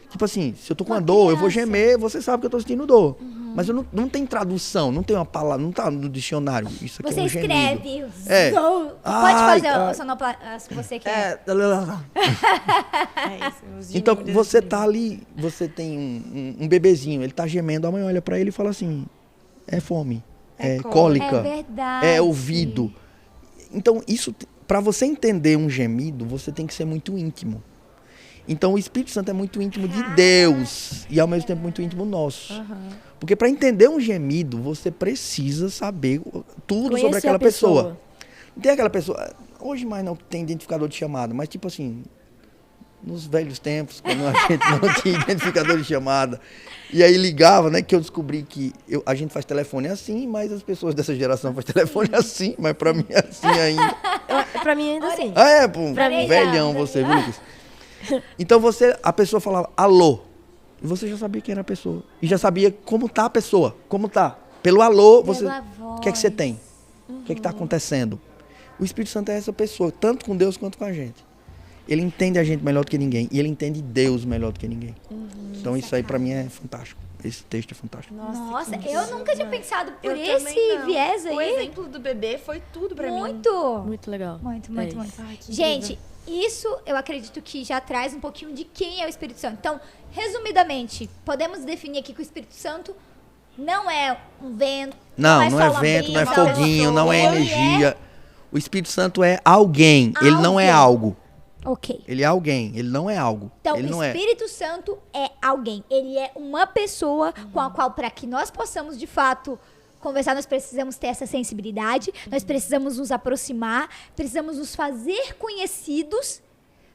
Tipo assim, se eu tô com uma dor, eu vou gemer, você sabe que eu tô sentindo dor. Mas eu não tem tradução, não tem uma palavra, não tá no dicionário. Isso aqui Você é um gemido. escreve. É. Pode Ai, fazer ai. o sonoplastia se você quer. É isso, os Então, gemidos você inexprimíveis. tá ali, você tem um bebezinho, ele tá gemendo, a mãe olha pra ele e fala assim, é fome, é cólica, É verdade. é ouvido. Então, isso, para você entender um gemido, você tem que ser muito íntimo. Então, o Espírito Santo é muito íntimo de Deus e, ao mesmo tempo, muito íntimo nosso. Porque para entender um gemido, você precisa saber tudo sobre Conhecer aquela a pessoa. pessoa. Não tem aquela pessoa... Hoje mais não tem identificador de chamada, mas tipo assim... Nos velhos tempos, quando a gente não tinha identificador de chamada. E aí ligava, né? Que eu descobri que a gente faz telefone assim, mas as pessoas dessa geração fazem telefone assim. Mas pra mim é assim ainda. Pra mim ainda assim. Pô, Pra mim, velhão não, você, viu, Lucas? Então a pessoa falava alô. E você já sabia quem era a pessoa. E já sabia como tá a pessoa. Como tá. Pelo alô, você... Pela O que é que você tem? O que é que tá acontecendo? O Espírito Santo é essa pessoa, tanto com Deus quanto com a gente. Ele entende a gente melhor do que ninguém. E ele entende Deus melhor do que ninguém. Então isso aí pra mim é fantástico. Esse texto é fantástico. Nossa, eu nunca tinha pensado por Eu esse também não. viés O aí. exemplo do bebê foi tudo pra mim. Muito. Muito legal. Muito, É muito, isso. muito. Ai, que Gente, isso eu acredito que já traz um pouquinho de quem é o Espírito Santo. Então, resumidamente, podemos definir aqui que o Espírito Santo não é um vento. Não é é só uma vento, não é brisa, foguinho, não é ele energia. O Espírito Santo é alguém. Ele não é Alguém. algo. Ok. Ele é alguém. Ele não é algo. Então, ele o não é. Espírito Santo é alguém. Ele é uma pessoa com a qual, para que nós possamos, de fato, conversar, nós precisamos ter essa sensibilidade, nós precisamos nos aproximar, precisamos nos fazer conhecidos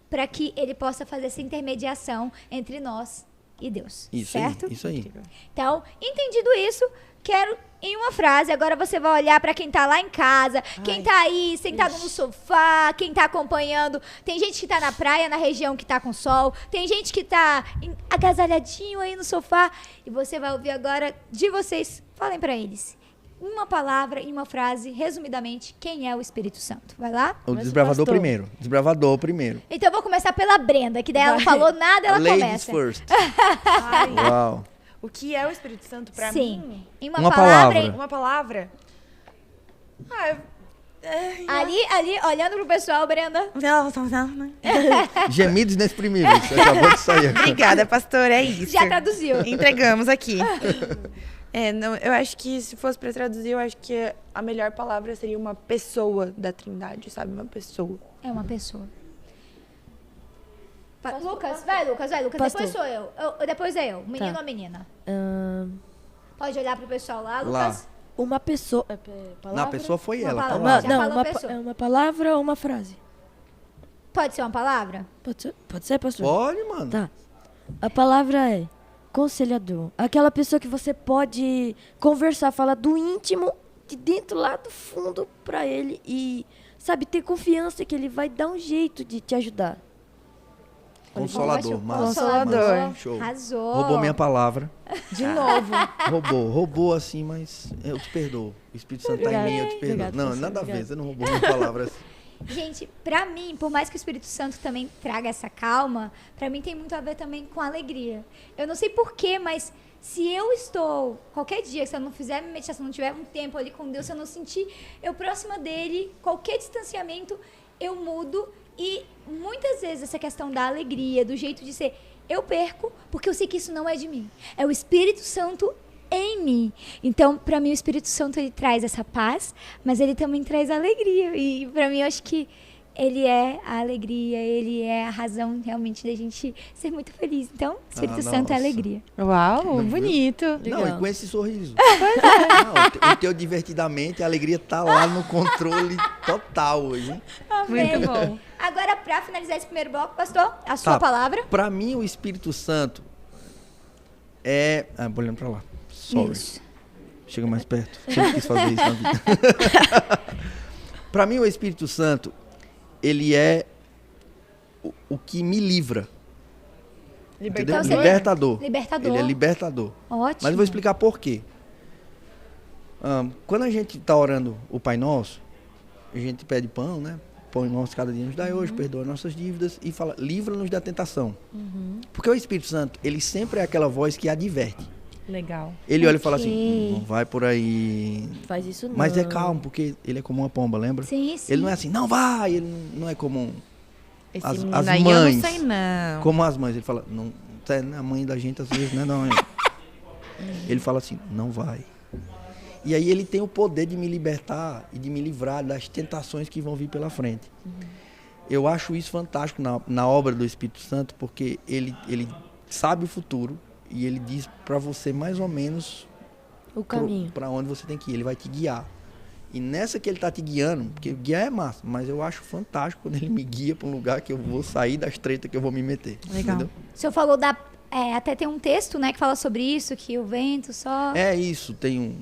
para que ele possa fazer essa intermediação entre nós e Deus. Isso certo? aí, isso aí. Então, entendido isso, quero em uma frase, agora você vai olhar para quem tá lá em casa, quem tá aí sentado no sofá, quem tá acompanhando. Tem gente que tá na praia, na região que tá com sol, tem gente que tá agasalhadinho aí no sofá, e você vai ouvir agora de vocês. Falem para eles. Uma palavra e uma frase, resumidamente, quem é o Espírito Santo? Vai lá? O Mas o desbravador pastor. primeiro. Desbravador primeiro. Então eu vou começar pela Brenda, que daí ela não falou nada, ela Ladies começa. first. Ai, Uau. o que é o Espírito Santo pra Sim. mim? Em Uma palavra. palavra. Uma palavra? Ali, olhando pro pessoal, Brenda. Gemidos inexprimíveis. Acabou de sair agora. Obrigada, pastor, é isso. Já traduziu. Entregamos aqui. Não, eu acho que se fosse pra traduzir, eu acho que a melhor palavra seria uma pessoa da Trindade, sabe? Uma pessoa. É uma pessoa. Lucas, vai, Lucas. Pastor. Depois sou eu. Depois é eu. Menino ou menina? Pode olhar pro pessoal lá, Lucas. Uma pessoa. Palavra? Na pessoa foi Uma ela. palavra. palavra. Já Não, falou pessoa. uma palavra ou uma frase? Pode ser uma palavra? Pode ser, pastor? Pode, mano. Tá. A palavra é conselhador. Aquela pessoa que você pode conversar, falar do íntimo, de dentro lá do fundo pra ele e, sabe, ter confiança que ele vai dar um jeito de te ajudar. Consolador. Ótimo, massa, Consolador. massa. Show. Arrasou. Roubou minha palavra. De novo. Roubou assim, mas eu te perdoo. O Espírito Santo tá em mim, eu te perdoo. Obrigado, Não, pastor, nada a ver, obrigado. você não roubou minha palavra assim. Gente, pra mim, por mais que o Espírito Santo também traga essa calma, pra mim tem muito a ver também com alegria. Eu não sei porquê, mas se eu estou, qualquer dia, se eu não fizer meditação, não tiver um tempo ali com Deus, se eu não sentir eu próxima dele, qualquer distanciamento, eu mudo. E muitas vezes essa questão da alegria, do jeito de ser, eu perco, porque eu sei que isso não é de mim. É o Espírito Santo em mim. Então, pra mim, o Espírito Santo, ele traz essa paz, mas ele também traz alegria. E pra mim, eu acho que ele é a alegria, ele é a razão realmente da gente ser muito feliz. Então, o Espírito Santo é nossa. alegria. Uau, Não, bonito. Não, Legal. e com esse sorriso. Não, o teu divertidamente, a alegria tá lá no controle total hoje, hein? Muito bom. Agora, pra finalizar esse primeiro bloco, pastor, a sua palavra. Pra mim, o Espírito Santo é... vou olhando pra lá. Sorry. Isso. Chega mais perto. Sempre quis fazer isso na vida. Pra mim, o Espírito Santo, ele é o que me livra. Entendeu? Então, você- Libertador. Libertador. Ele é libertador. Ótimo. Mas eu vou explicar por quê. Quando a gente está orando o Pai Nosso, a gente pede pão, né? Pão nosso cada dia nos dai hoje, perdoa nossas dívidas e fala, livra-nos da tentação. Porque o Espírito Santo, ele sempre é aquela voz que adverte. Legal. Ele olha e fala Ok. assim, não vai por aí. Faz isso não. Mas é calmo, porque ele é como uma pomba, lembra? Sim, sim. Ele não é assim, não vai, ele não é como Esse As menino aí mães. eu não sei não. como as mães. Ele fala, não, a mãe da gente às vezes não é não. Ele fala assim, não vai. E aí ele tem o poder de me libertar e de me livrar das tentações que vão vir pela frente. Eu acho isso fantástico na obra do Espírito Santo, porque ele sabe o futuro e ele diz para você mais ou menos O caminho. para onde você tem que ir. Ele vai te guiar. E nessa que ele tá te guiando, porque guiar é massa, mas eu acho fantástico quando ele me guia para um lugar que eu vou sair das tretas que eu vou me meter. Legal. Entendeu? O senhor falou até tem um texto, né, que fala sobre isso, que o vento só... É isso, tem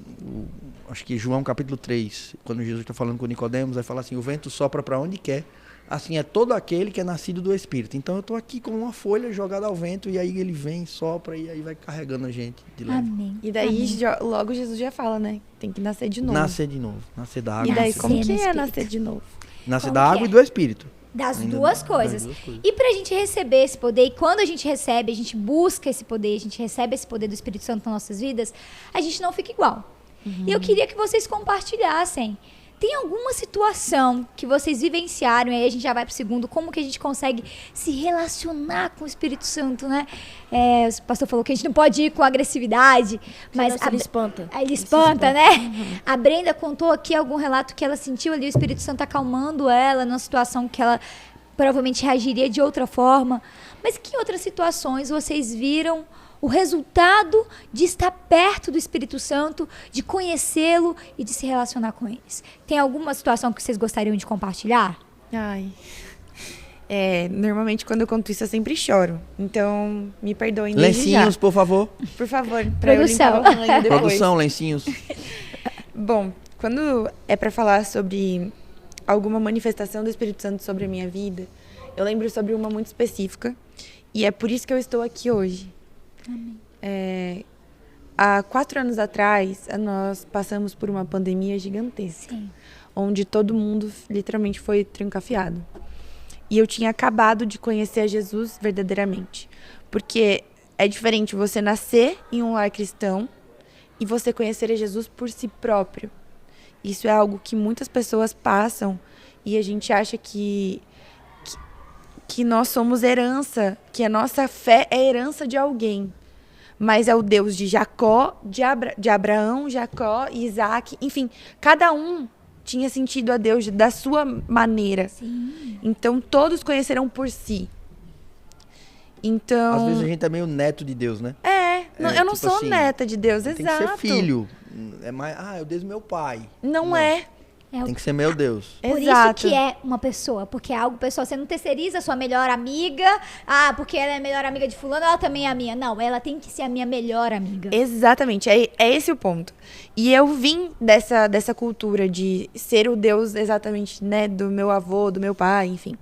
acho que João capítulo 3, quando Jesus está falando com Nicodemos, vai falar assim, o vento sopra para onde quer, assim é todo aquele que é nascido do Espírito. Então eu estou aqui com uma folha jogada ao vento, e aí ele vem, sopra, e aí vai carregando a gente de leve. Amém. E daí Amém. logo Jesus já fala, né? Tem que nascer de novo. Nascer de novo, nascer da água. E daí, Nascer como no que é Espírito. nascer de novo? Nascer como da que água é? e do Espírito. Das Ainda duas das coisas. duas coisas. E pra gente receber esse poder, e quando a gente recebe, a gente busca esse poder, a gente recebe esse poder do Espírito Santo nas nossas vidas, a gente não fica igual. E eu queria que vocês compartilhassem. Tem alguma situação que vocês vivenciaram, e aí a gente já vai pro segundo, como que a gente consegue se relacionar com o Espírito Santo, né? O pastor falou que a gente não pode ir com agressividade, mas Senão ele espanta. Aí ele espanta, né? A Brenda contou aqui algum relato que ela sentiu ali o Espírito Santo acalmando ela numa situação que ela provavelmente reagiria de outra forma. Mas que outras situações vocês viram o resultado de estar perto do Espírito Santo, de conhecê-lo e de se relacionar com eles? Tem alguma situação que vocês gostariam de compartilhar? Ai. Normalmente quando eu conto isso eu sempre choro. Então, me perdoem desde já. Lencinhos, por favor. Por favor, pra Produção. eu limpar o ranho depois. Produção, lencinhos. Bom, quando é pra falar sobre alguma manifestação do Espírito Santo sobre a minha vida, eu lembro sobre uma muito específica. E é por isso que eu estou aqui hoje. Há 4 anos atrás, nós passamos por uma pandemia gigantesca. Sim. Onde todo mundo literalmente foi trancafiado. E eu tinha acabado de conhecer a Jesus verdadeiramente. Porque é diferente você nascer em um lar cristão e você conhecer a Jesus por si próprio. Isso é algo que muitas pessoas passam e a gente acha que nós somos herança, que a nossa fé é herança de alguém. Mas é o Deus de Jacó, de Abraão, Jacó, Isaac, enfim, cada um tinha sentido a Deus da sua maneira. Sim. Então todos conheceram por si. Então... Às vezes a gente é meio neto de Deus, né? eu não tipo sou assim, neta de Deus, Tem exato. que ser filho. É mais, é o Deus do meu pai. Não é. Tem que ser meu Deus. Por Exato. isso que é uma pessoa, porque é algo pessoal. Você não terceiriza a sua melhor amiga. Ah, porque ela é a melhor amiga de fulano, ela também é a minha. Não, ela tem que ser a minha melhor amiga. Exatamente, é esse o ponto. E eu vim dessa cultura de ser o Deus exatamente, né, do meu avô, do meu pai, enfim.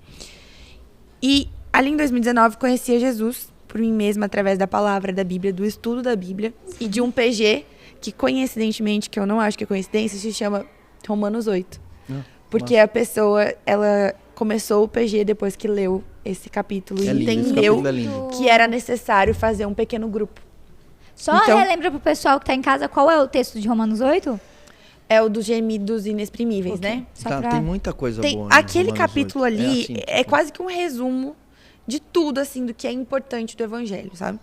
E ali em 2019 conheci a Jesus por mim mesma através da palavra da Bíblia, do estudo da Bíblia e de um PG que coincidentemente, que eu não acho que é coincidência, se chama Romanos 8. Porque a pessoa, ela começou o PG depois que leu esse capítulo e lindo, esse entendeu capítulo é lindo. que era necessário fazer um pequeno grupo. Só Então- relembra pro pessoal que tá em casa qual é o texto de Romanos 8? É o dos gemidos inexprimíveis, né? Só Tá, pra... tem muita coisa Tem, boa. né, aquele Romanos capítulo 8. ali assim, é tipo, quase que um resumo de tudo, assim, do que é importante do evangelho, sabe?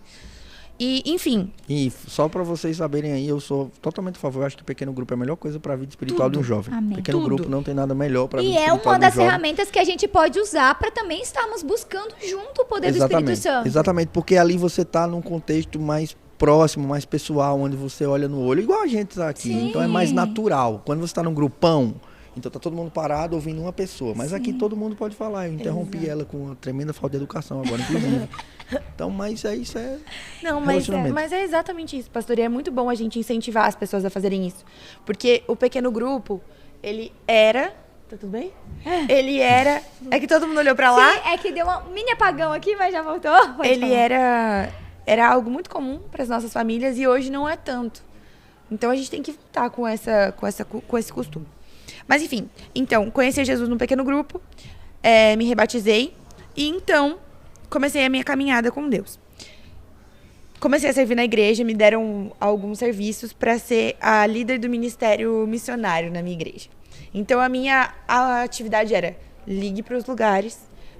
E, enfim, E só pra vocês saberem aí, eu sou totalmente a favor. Eu acho que pequeno grupo é a melhor coisa pra vida espiritual de um jovem. Amém. Pequeno Tudo. grupo não tem nada melhor pra E vida é espiritual uma de um das jovem. ferramentas que a gente pode usar para também estarmos buscando junto o poder do Espírito Santo. Exatamente, porque ali você tá num contexto mais próximo, mais pessoal, onde você olha no olho, igual a gente tá aqui. Sim. Então é mais natural. Quando você tá num grupão, então tá todo mundo parado ouvindo uma pessoa. Mas aqui todo mundo pode falar. Eu interrompi ela com uma tremenda falta de educação agora, inclusive. Então, mas isso é não, relacionamento. mas é exatamente isso, pastor. E é muito bom a gente incentivar as pessoas a fazerem isso. Porque o pequeno grupo, ele era... Tá tudo bem? Ele era... É que todo mundo olhou pra lá. Sim, é que deu um mini apagão aqui, mas já voltou. Pode Ele falar. era algo muito comum para as nossas famílias e hoje não é tanto. Então a gente tem que voltar com esse costume. Mas enfim, então, conheci Jesus num pequeno grupo, me rebatizei e então comecei a minha caminhada com Deus. Comecei a servir na igreja, me deram alguns serviços para ser a líder do ministério missionário na minha igreja. Então a atividade era ligue para os lugares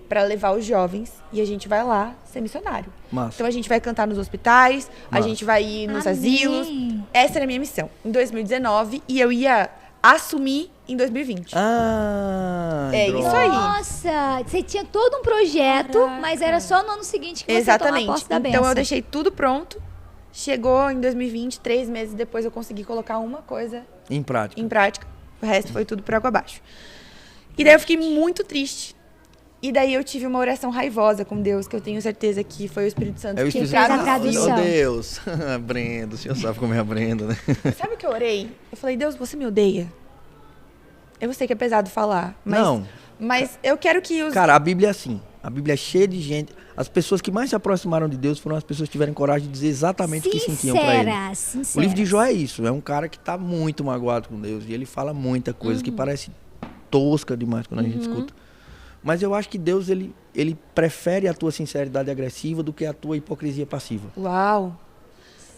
para levar os jovens e a gente vai lá ser missionário. Massa. Então a gente vai cantar nos hospitais, a Massa. gente vai ir nos Amém. asilos. Essa era a minha missão em 2019 e eu ia assumir em 2020. É droga. isso aí. Nossa, você tinha todo um projeto, mas era só no ano seguinte que você Exatamente. tomou a posse da Então bênção. eu deixei tudo pronto. Chegou em 2020, 3 meses depois eu consegui colocar uma coisa Em prática. em prática. O resto foi tudo por água abaixo. E daí eu fiquei muito triste. E daí eu tive uma oração raivosa com Deus, que eu tenho certeza que foi o Espírito Santo É o que Espírito fez a Santo. tradução. Meu Deus. Brenda, o senhor sabe como é a Brenda, né? Sabe o que eu orei? Eu falei, Deus, você me odeia? Eu sei que é pesado falar, mas, Não. mas eu quero que os... Cara, a Bíblia é assim. A Bíblia é cheia de gente. As pessoas que mais se aproximaram de Deus foram as pessoas que tiveram coragem de dizer exatamente o que sentiam pra ele. Sinceras. O livro de Jó é isso. É um cara que tá muito magoado com Deus. E ele fala muita coisa que parece tosca demais quando a gente escuta. Mas eu acho que Deus, ele prefere a tua sinceridade agressiva do que a tua hipocrisia passiva. Uau!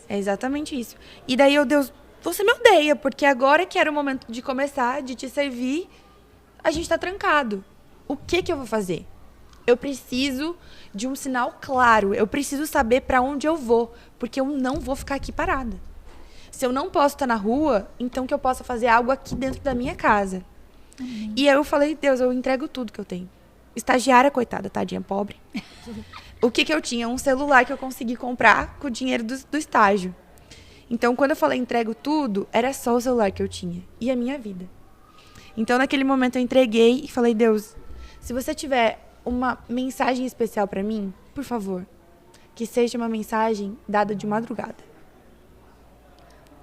É exatamente isso. E daí Deus, você me odeia, porque agora que era o momento de começar, de te servir, a gente tá trancado. O que eu vou fazer? Eu preciso de um sinal claro. Eu preciso saber pra onde eu vou, porque eu não vou ficar aqui parada. Se eu não posso estar na rua, então que eu possa fazer algo aqui dentro da minha casa. E aí eu falei, Deus, eu entrego tudo que eu tenho. Estagiária, coitada, tadinha, pobre. O que eu tinha? Um celular que eu consegui comprar com o dinheiro do estágio. Então, quando eu falei entrego tudo, era só o celular que eu tinha. E a minha vida. Então, naquele momento, eu entreguei e falei, Deus, se você tiver uma mensagem especial pra mim, por favor, que seja uma mensagem dada de madrugada.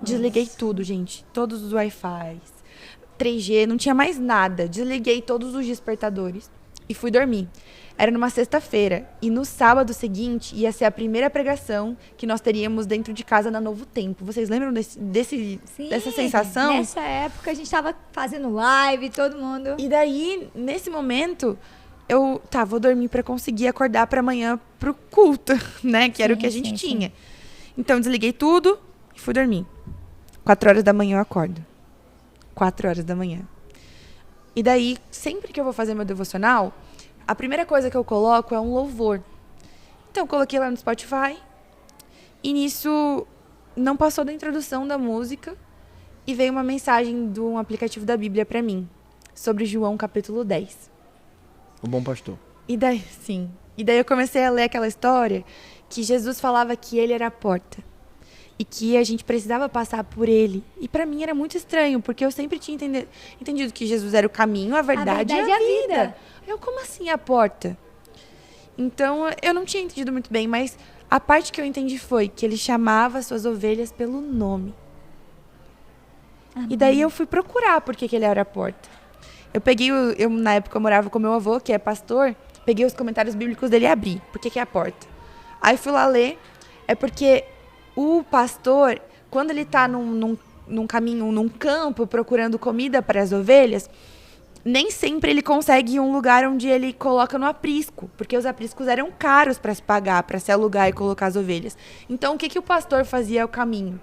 Desliguei tudo, gente. Todos os Wi-Fi, 3G, não tinha mais nada. Desliguei todos os despertadores e fui dormir. Era numa sexta-feira e no sábado seguinte ia ser a primeira pregação que nós teríamos dentro de casa na Novo Tempo. Vocês lembram dessa sensação? Nessa época a gente tava fazendo live, todo mundo. E daí, nesse momento, eu vou dormir pra conseguir acordar pra amanhã pro culto, né? Que era o que a gente tinha. Então, desliguei tudo e fui dormir. 4 horas da manhã eu acordo. 4 horas da manhã. E daí, sempre que eu vou fazer meu devocional, a primeira coisa que eu coloco é um louvor. Então, eu coloquei lá no Spotify. E nisso, não passou da introdução da música. E veio uma mensagem de um aplicativo da Bíblia pra mim. Sobre João, capítulo 10. O bom pastor. E daí, sim. E daí eu comecei a ler aquela história que Jesus falava que ele era a porta. E que a gente precisava passar por ele. E pra mim era muito estranho, porque eu sempre tinha entendido que Jesus era o caminho, a verdade, e a vida. Eu, como assim a porta? Então, eu não tinha entendido muito bem, mas a parte que eu entendi foi que ele chamava as suas ovelhas pelo nome. E daí eu fui procurar por que ele era a porta. Eu peguei, na época eu morava com meu avô, que é pastor, peguei os comentários bíblicos dele e abri. Por que é a porta? Aí fui lá ler, é porque o pastor, quando ele está num caminho, num campo, procurando comida para as ovelhas, nem sempre ele consegue um lugar onde ele coloca no aprisco, porque os apriscos eram caros para se pagar, para se alugar e colocar as ovelhas. Então, o que o pastor fazia ao caminho?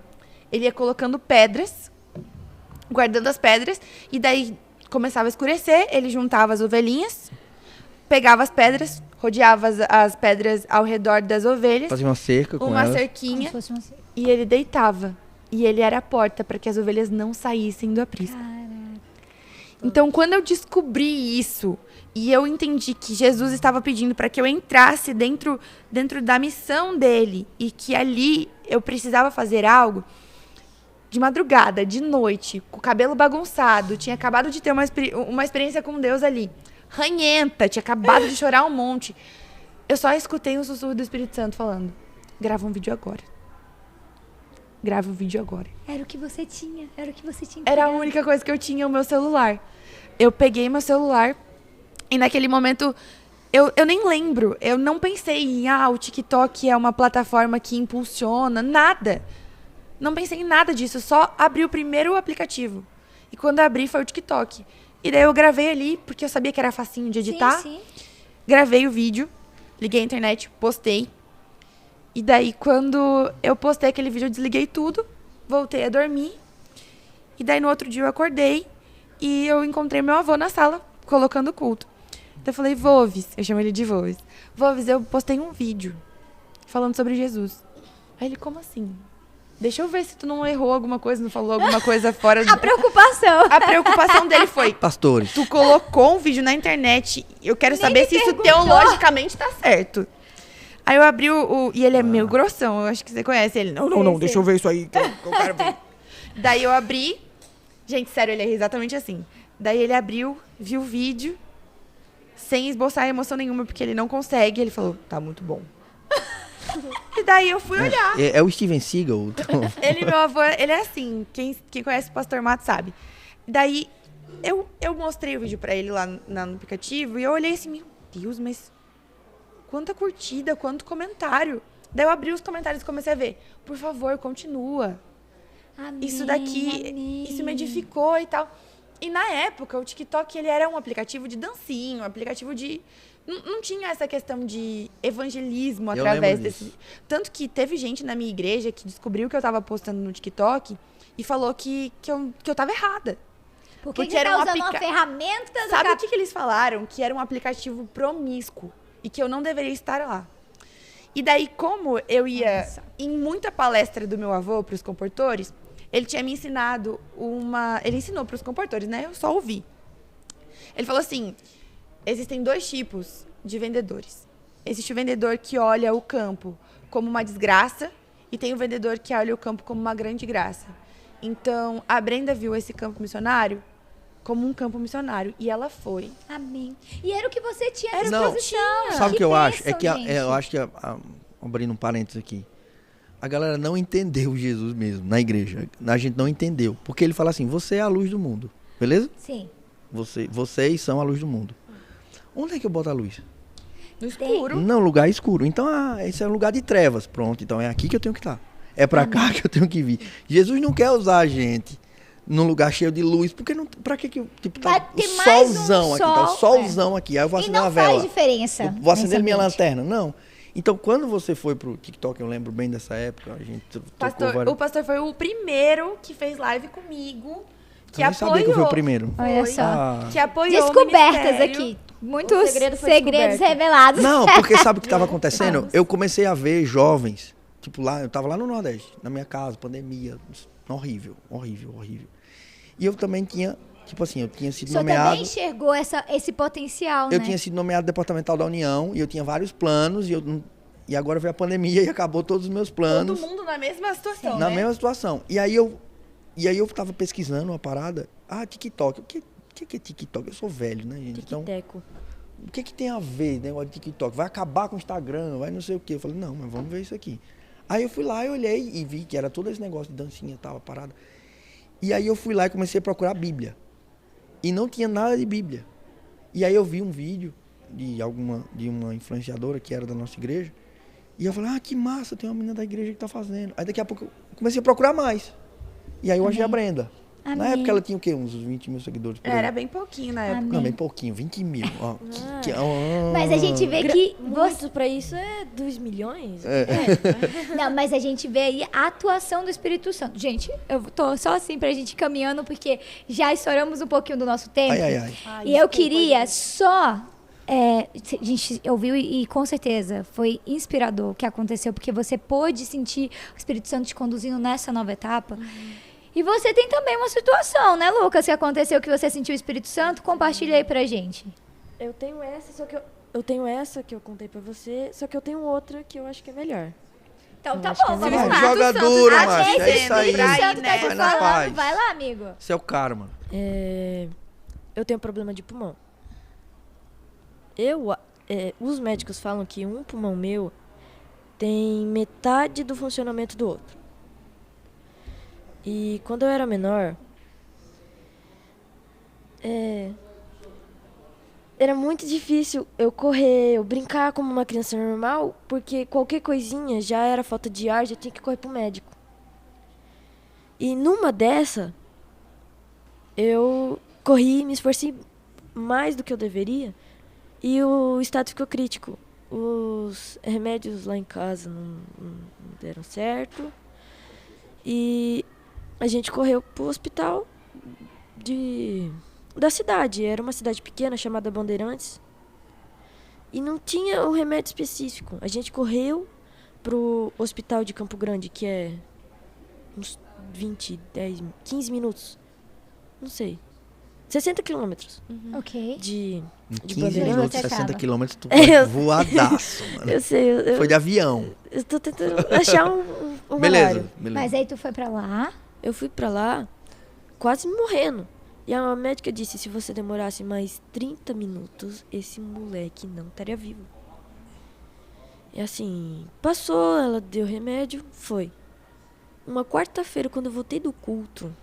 Ele ia colocando pedras, guardando as pedras, e daí começava a escurecer, ele juntava as ovelhinhas, pegava as pedras, rodeava as pedras ao redor das ovelhas. Fazia uma cerca com uma elas. cerquinha. Como se fosse uma cerca. E ele deitava. E ele era a porta para que as ovelhas não saíssem do aprisco. Então, quando eu descobri isso, e eu entendi que Jesus estava pedindo para que eu entrasse dentro da missão dele, e que ali eu precisava fazer algo, de madrugada, de noite, com o cabelo bagunçado, tinha acabado de ter uma experiência com Deus ali, ranhenta, tinha acabado de chorar um monte. Eu só escutei um sussurro do Espírito Santo falando: grava um vídeo agora. Grava um vídeo agora. Era o que você tinha. Era o que você tinha. Era a criado. única coisa que eu tinha, o meu celular. Eu peguei meu celular e naquele momento eu nem lembro. Eu não pensei em, o TikTok é uma plataforma que impulsiona, nada. Não pensei em nada disso, só abri o primeiro aplicativo. E quando eu abri foi o TikTok. E daí eu gravei ali, porque eu sabia que era facinho de editar. Sim. Gravei o vídeo, liguei a internet, postei. E daí, quando eu postei aquele vídeo, eu desliguei tudo, voltei a dormir. E daí, no outro dia, eu acordei e eu encontrei meu avô na sala, colocando o culto. Então, eu falei: Voves, eu chamo ele de Voves. Voves, eu postei um vídeo falando sobre Jesus. Aí ele: como assim? Deixa eu ver se tu não errou alguma coisa, não falou alguma coisa fora do... A preocupação. A preocupação dele foi: Pastores. tu colocou um vídeo na internet, eu quero Nem saber me se isso perguntou. teologicamente tá certo. Aí eu abri e ele é meio grossão, eu acho que você conhece ele. Não, deixa eu ver isso aí, que eu quero ver. Daí eu abri, gente, sério, ele é exatamente assim. Daí ele abriu, viu o vídeo, sem esboçar emoção nenhuma, porque ele não consegue. Ele falou: tá muito bom. E daí eu fui olhar. É o Steven Seagal. Ele, meu avô, ele é assim. Quem conhece o Pastor Mato sabe. Daí eu mostrei o vídeo pra ele lá no aplicativo e eu olhei assim: meu Deus, mas quanta curtida, quanto comentário. Daí eu abri os comentários e comecei a ver: por favor, continua. Amém, Isso daqui, amém. isso me edificou e tal. E na época, o TikTok, ele era um aplicativo de dancinho, um aplicativo de... Não tinha essa questão de evangelismo Eu através lembro desse... disso. Tanto que teve gente na minha igreja que descobriu que eu tava postando no TikTok e falou que eu tava errada. Por Porque que você era tá um usando uma aplica- ferramenta do Sabe o que eles falaram? Que era um aplicativo promíscuo e que eu não deveria estar lá. E daí, como eu ia em muita palestra do meu avô para os comportores, ele tinha me ensinado Ele ensinou para os comportores, né? Eu só ouvi. Ele falou assim: existem 2 tipos de vendedores. Existe o vendedor que olha o campo como uma desgraça e tem o vendedor que olha o campo como uma grande graça. Então, a Brenda viu esse campo missionário como um campo missionário e ela foi. Amém. E era o que você tinha à Não, disposição. Sabe o que eu acho? É bênção, que gente. eu acho que, abrindo um parênteses aqui, a galera não entendeu Jesus mesmo na igreja. A gente não entendeu. Porque ele fala assim: você é a luz do mundo. Beleza? Sim. Vocês são a luz do mundo. Onde é que eu boto a luz? No escuro. Não, lugar escuro. Então, esse é um lugar de trevas. Pronto, então é aqui que eu tenho que estar. É pra cá que eu tenho que vir. Jesus não quer usar a gente num lugar cheio de luz, porque não, pra que tipo, tá Vai o ter mais um solzão aqui, tá o sol, solzão aqui. Aí eu vou E acender não uma vela. faz diferença. Vou acender nesse minha ambiente. lanterna. Não. Então, quando você foi pro TikTok, eu lembro bem dessa época, a gente O pastor foi o primeiro que fez live comigo, que Eu nem apoiou. sabia que eu fui o primeiro. Olha Foi. só. Ah. Que apoiou o Descobertas ministério. aqui. Muitos segredo foi segredos descoberto. revelados. Não, porque sabe o que estava acontecendo? Vamos. Eu comecei a ver jovens, tipo lá, eu tava lá no Nordeste, na minha casa, pandemia, horrível. E eu também tinha Tipo assim, eu tinha sido O senhor nomeado... também enxergou esse potencial, Eu né? tinha sido nomeado departamental da União e eu tinha vários planos e agora veio a pandemia e acabou todos os meus planos. Todo mundo na mesma situação, Na né? mesma situação. E aí eu tava pesquisando uma parada. Ah, TikTok. O que é TikTok? Eu sou velho, né, gente? Então, Tic-teco. o que tem a ver, né, o TikTok? Vai acabar com o Instagram, vai não sei o quê. Eu falei, não, mas vamos ver isso aqui. Aí eu fui lá e olhei e vi que era todo esse negócio de dancinha e tal, a parada. E aí eu fui lá e comecei a procurar a Bíblia. E não tinha nada de Bíblia. E aí eu vi um vídeo de uma influenciadora que era da nossa igreja. E eu falei, que massa, tem uma menina da igreja que tá fazendo. Aí daqui a pouco eu comecei a procurar mais. E aí eu achei a Brenda. Na Amém. época ela tinha o quê? Uns 20 mil seguidores por aí. Era bem pouquinho na época. Não, bem pouquinho, 20 mil. Ó, Mas a gente vê que Muito pra isso é 2 milhões? Não, mas a gente vê aí a atuação do Espírito Santo. Gente, eu tô só assim pra gente ir caminhando, porque já estouramos um pouquinho do nosso tempo. Ai. E eu queria só... a gente ouviu e com certeza foi inspirador o que aconteceu, porque você pôde sentir o Espírito Santo te conduzindo nessa nova etapa. E você tem também uma situação, né, Lucas, que aconteceu que você sentiu o Espírito Santo? Compartilha aí pra gente. Eu tenho essa, só que eu tenho essa que eu contei pra você, só que eu tenho outra que eu acho que é melhor. Então Eu tá acho que bom, é vamos melhor. lá. Joga Santo duro, tá macho. É dizendo isso aí. O Espírito Santo tá te Vai na falando. paz. Vai lá, amigo. Isso é o karma. Eu tenho problema de pulmão. Os médicos falam que um pulmão meu tem metade do funcionamento do outro. E quando eu era menor, era muito difícil eu correr, eu brincar como uma criança normal, porque qualquer coisinha já era falta de ar, já tinha que correr pro médico. E numa dessa, eu corri, me esforcei mais do que eu deveria, e o estado ficou crítico. Os remédios lá em casa não deram certo, e a gente correu pro hospital da cidade. Era uma cidade pequena chamada Bandeirantes. E não tinha um remédio específico. A gente correu pro hospital de Campo Grande, que é uns 15 minutos. Não sei. 60 quilômetros Ok. de Em 15 Bandeirantes. minutos, Você 60 acaba. quilômetros, tu vai voadaço, mano. Eu sei, Foi de avião. eu tô tentando achar um Beleza, horário. Mas aí tu foi pra lá. Eu fui pra lá quase morrendo. E a médica disse, se você demorasse mais 30 minutos, esse moleque não estaria vivo. E assim, passou, ela deu remédio, foi. Uma quarta-feira, quando eu voltei do culto,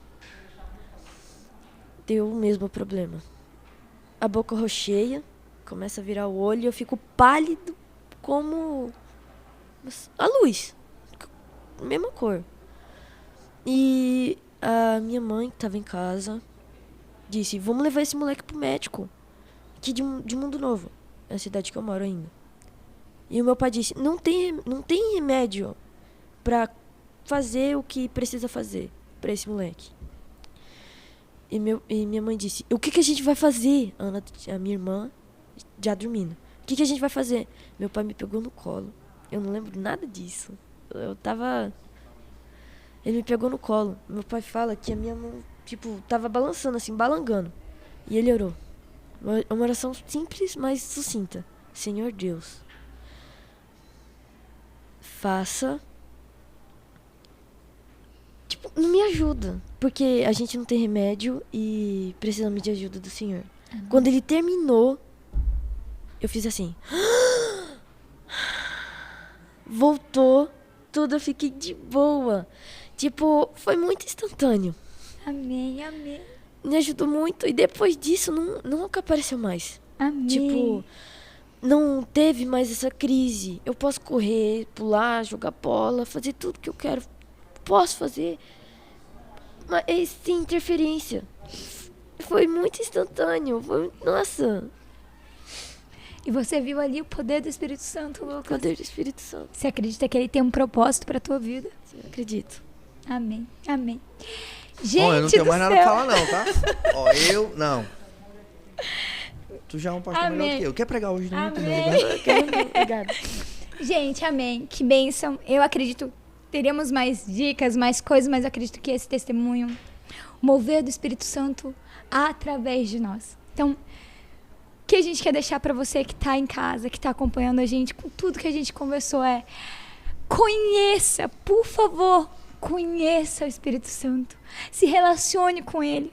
deu o mesmo problema. A boca roxeia, começa a virar o olho e eu fico pálido como a luz. Mesma cor. E a minha mãe, que estava em casa, disse, vamos levar esse moleque pro médico. Aqui de Mundo Novo. É a cidade que eu moro ainda. E o meu pai disse, não tem remédio pra fazer o que precisa fazer pra esse moleque. E minha mãe disse, o que a gente vai fazer? Ana, a minha irmã, já dormindo. O que a gente vai fazer? Meu pai me pegou no colo. Eu não lembro nada disso. Ele me pegou no colo. Meu pai fala que a minha mão, tava balançando assim, balangando. E ele orou. Uma oração simples, mas sucinta. Senhor Deus, faça... não me ajuda. Porque a gente não tem remédio e precisamos de ajuda do Senhor. Quando ele terminou, eu fiz assim. Voltou, tudo, eu fiquei de boa. Foi muito instantâneo. Amém, amém. Me ajudou muito. E depois disso, nunca apareceu mais. Amém. Não teve mais essa crise. Eu posso correr, pular, jogar bola, fazer tudo que eu quero. Posso fazer. Mas sem interferência. Foi muito instantâneo. Nossa. E você viu ali o poder do Espírito Santo, Lucas? Poder do Espírito Santo. Você acredita que ele tem um propósito pra tua vida? Eu acredito. Amém, amém. Gente Ó, eu não tenho do mais nada céu. pra falar não, tá? Não. Tu já é um pastor melhor Amém. que eu. Quer pregar hoje não? Amém. Obrigada. Gente, amém. Que bênção. Eu acredito, teríamos mais dicas, mais coisas, mas eu acredito que esse testemunho o mover do Espírito Santo através de nós. Então, o que a gente quer deixar para você que está em casa, que está acompanhando a gente, com tudo que a gente conversou conheça, por favor, conheça o Espírito Santo. Se relacione com Ele.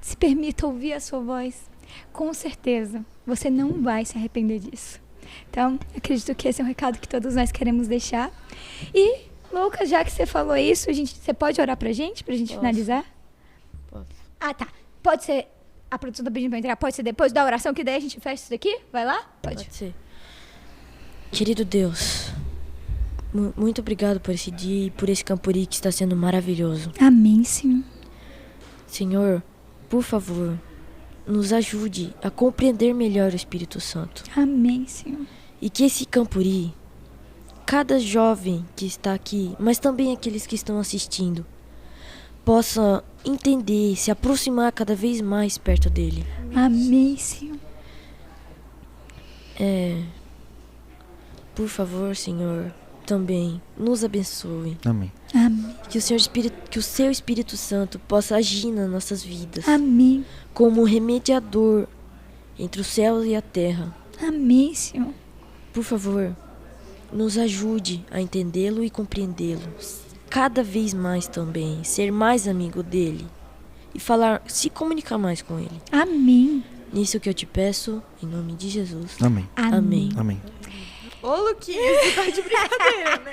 Se permita ouvir a sua voz. Com certeza, você não vai se arrepender disso. Então, acredito que esse é um recado que todos nós queremos deixar. E, Lucas, já que você falou isso, você pode orar pra gente finalizar? Posso. Ah, tá. Pode ser, a produção tá pedindo pra entrar, pode ser depois da oração, que daí a gente fecha isso daqui? Vai lá? Pode ser. Querido Deus, muito obrigado por esse dia e por esse Campuri que está sendo maravilhoso. Amém, Senhor. Senhor, por favor, nos ajude a compreender melhor o Espírito Santo. Amém, Senhor. E que esse Campuri, cada jovem que está aqui, mas também aqueles que estão assistindo, possa entender, se aproximar cada vez mais perto dele. Amém, Senhor. Por favor, Senhor, também nos abençoe. Amém. Amém. Que o seu Espírito Santo possa agir nas nossas vidas. Amém. Como um remediador entre o céu e a terra. Amém, Senhor. Por favor, nos ajude a entendê-lo e compreendê-lo. Cada vez mais também. Ser mais amigo dele. E se comunicar mais com ele. Amém. Nisso que eu te peço, em nome de Jesus. Amém. Amém. Amém. Ô, Luquinhas, você tá de brincadeira, né?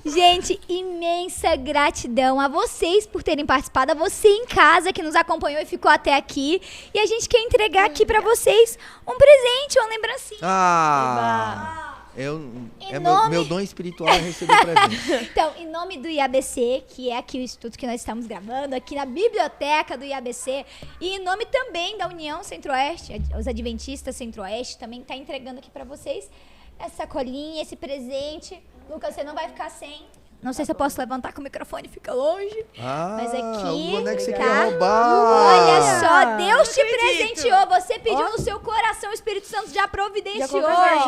Gente, imensa gratidão a vocês por terem participado, a você em casa que nos acompanhou e ficou até aqui. E a gente quer entregar aqui pra vocês um presente, uma lembrancinha. Meu dom espiritual é receber presente. Então, em nome do IABC, que é aqui o instituto que nós estamos gravando, aqui na biblioteca do IABC, e em nome também da União Centro-Oeste, os Adventistas Centro-Oeste, também tá entregando aqui pra vocês essa sacolinha, esse presente. Lucas, você não vai ficar sem. Não sei se eu posso levantar que o microfone fica longe. Mas aqui, o boneco você tá? quer roubar. Olha só, Deus te acredito. presenteou. Você pediu no seu coração, o Espírito Santo já providenciou.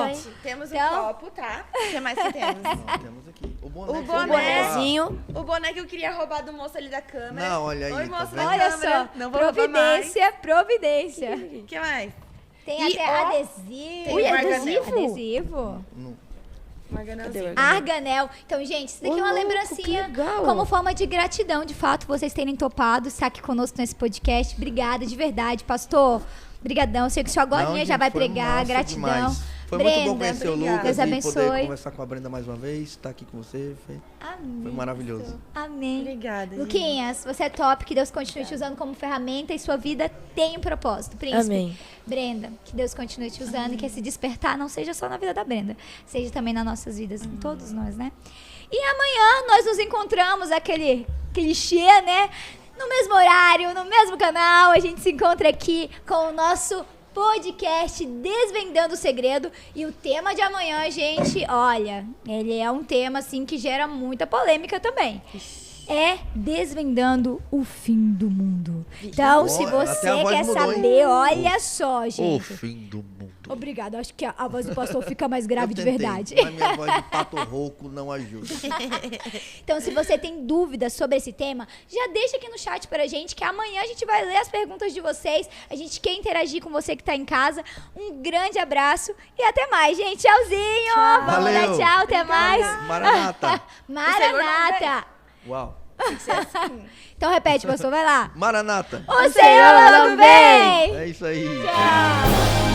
Gente, temos Então- um copo, tá? O que mais que temos? Temos aqui. O boneco. O você quer bonezinho. roubar. O boneco que eu queria roubar do moço ali da câmera. Não, olha aí, Oi, tá moço vendo? da Olha câmera. só, Não vou roubar mais. providência. O que mais? Tem E, até ó, adesivo. tem um adesivo? Adesivo. Marganelzinho. Arganel. Então, gente, isso daqui é uma louco, lembrancinha que legal. como forma de gratidão, de fato, vocês terem topado estar aqui conosco nesse podcast. Obrigada, de verdade, pastor. Brigadão. Eu sei que o senhor agora Não, já gente, vai foi pregar. massa Gratidão. demais. Foi Brenda, muito bom conhecer o obrigada. Lucas Deus e abençoe. poder conversar com a Brenda mais uma vez, estar aqui com você. Amém. Foi maravilhoso. Amém. Obrigada, gente. Luquinhas, você é top, que Deus continue te usando como ferramenta e sua vida tem um propósito, príncipe. Amém. Brenda, que Deus continue te usando e que esse despertar não seja só na vida da Brenda, seja também nas nossas vidas, em todos nós, né? E amanhã nós nos encontramos, aquele clichê, né? No mesmo horário, no mesmo canal, a gente se encontra aqui com o nosso podcast Desvendando o Segredo. E o tema de amanhã, gente, olha, ele é um tema assim que gera muita polêmica também. É desvendando o fim do mundo. Então, se Olha, você até a voz quer mudou, hein? saber, olha só, O gente. fim do mundo. Obrigada, acho que a voz do pastor fica mais grave Eu de tentei, verdade. Mas minha voz de pato rouco não ajuda. Então, se você tem dúvidas sobre esse tema, já deixa aqui no chat pra gente, que amanhã a gente vai ler as perguntas de vocês. A gente quer interagir com você que tá em casa. Um grande abraço e até mais, gente. Tchauzinho! Vamos Valeu. dar tchau, até mais. Maranata. Maranata! Uau. Então repete, pastor, vai lá. Maranata. O Senhor logo vem! É isso aí. Tchau!